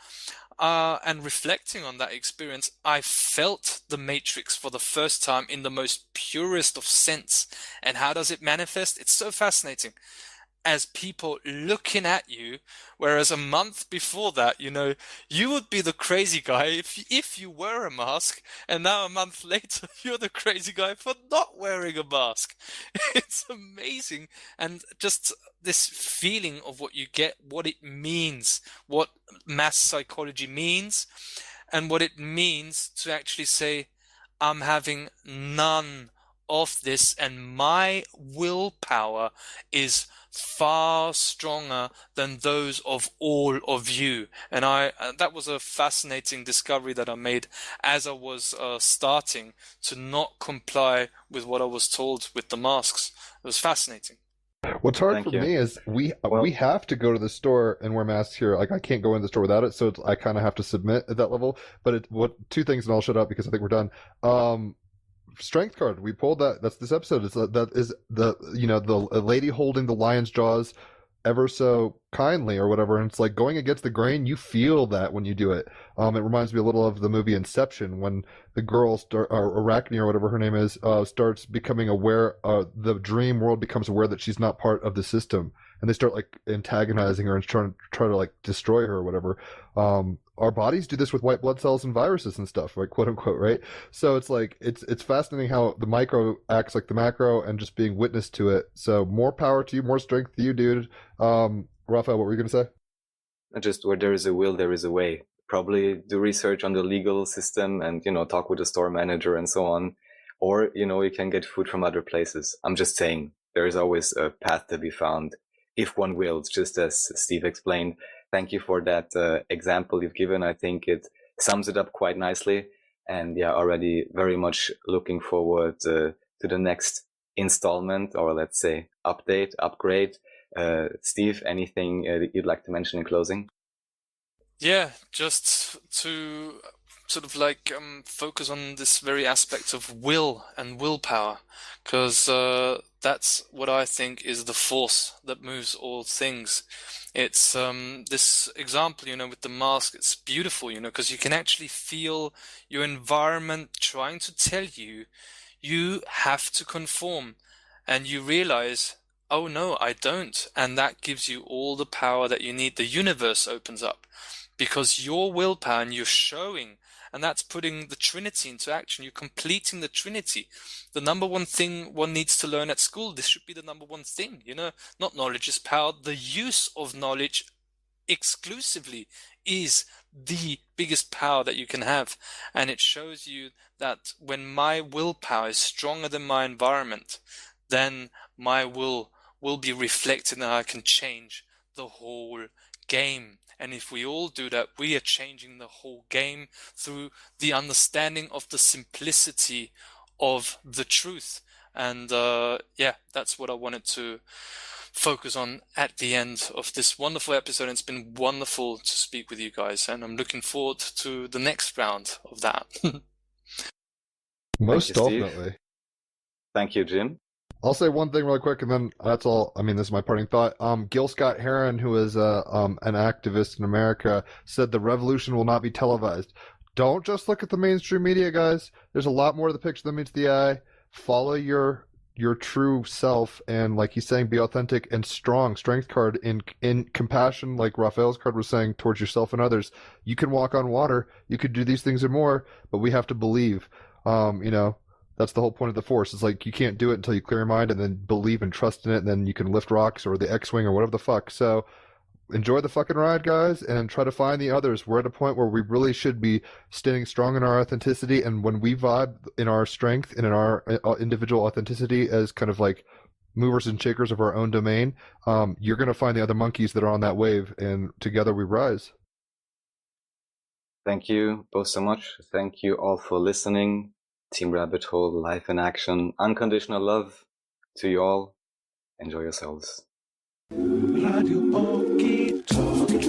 and reflecting on that experience, I felt the matrix for the first time in the most purest of sense. And how does it manifest? It's so fascinating. As people looking at you, whereas a month before that, you would be the crazy guy if you wear a mask, and now a month later, you're the crazy guy for not wearing a mask. It's amazing. And just this feeling of what you get, what it means, what mass psychology means, and what it means to actually say, I'm having none of this, and my willpower is far stronger than those of all of you. And that was a fascinating discovery that I made as I was starting to not comply with what I was told with the masks. It was fascinating.
What's hard
Thank
for
you.
me is we have to go to the store and wear masks here. Like I can't go in the store without it, so I kind of have to submit at that level. But two things, and I'll shut up because I think we're done. Strength card, we pulled that. That's this episode. That is the lady holding the lion's jaws ever so kindly or whatever, and it's like going against the grain. You feel that when you do it. It reminds me a little of the movie Inception, when the girl Arachne or whatever her name is starts becoming aware. The dream world becomes aware that she's not part of the system, and they start like antagonizing her and try to like destroy her or whatever. Our bodies do this with white blood cells and viruses and stuff, like quote unquote, right? So it's like it's fascinating how the micro acts like the macro, and just being witness to it. So more power to you, more strength to you, dude. Raphael, what were you gonna say?
Just where there is a will, there is a way. Probably do research on the legal system and, talk with the store manager and so on. Or, you can get food from other places. I'm just saying there is always a path to be found if one wills, just as Steve explained. Thank you for that example you've given. I think it sums it up quite nicely. And yeah, already very much looking forward to the next installment, or let's say upgrade. Steve, anything that you'd like to mention in closing?
Yeah, just to sort of like focus on this very aspect of will and willpower, because that's what I think is the force that moves all things. It's this example, with the mask. It's beautiful, because you can actually feel your environment trying to tell you have to conform, and you realize, oh no, I don't. And that gives you all the power that you need. The universe opens up because your willpower, and you're showing, and that's putting the Trinity into action. You're completing the Trinity. The number one thing one needs to learn at school, this should be the number one thing, not knowledge is power. The use of knowledge exclusively is the biggest power that you can have. And it shows you that when my willpower is stronger than my environment, then my will be reflected, and I can change the whole game. And if we all do that, we are changing the whole game through the understanding of the simplicity of the truth. And that's what I wanted to focus on at the end of this wonderful episode. It's been wonderful to speak with you guys, and I'm looking forward to the next round of that.
Most
Thank you, Steve.
definitely.
Thank you, Jim.
I'll say one thing really quick, and then that's all. I mean, this is my parting thought. Gil Scott Heron, who is an activist in America, said the revolution will not be televised. Don't just look at the mainstream media, guys. There's a lot more to the picture than meets the eye. Follow your true self, and like he's saying, be authentic and strong. Strength card in compassion, like Raphael's card was saying, towards yourself and others. You can walk on water. You could do these things and more, but we have to believe. That's the whole point of the Force. It's like you can't do it until you clear your mind and then believe and trust in it, and then you can lift rocks or the X-Wing or whatever the fuck. So enjoy the fucking ride, guys, and try to find the others. We're at a point where we really should be standing strong in our authenticity, and when we vibe in our strength and in our individual authenticity as kind of like movers and shakers of our own domain, you're going to find the other monkeys that are on that wave, and together we rise.
Thank you both so much. Thank you all for listening. Team Rabbit Hole, life in action, unconditional love to you all. Enjoy yourselves.
Radio Okitalk.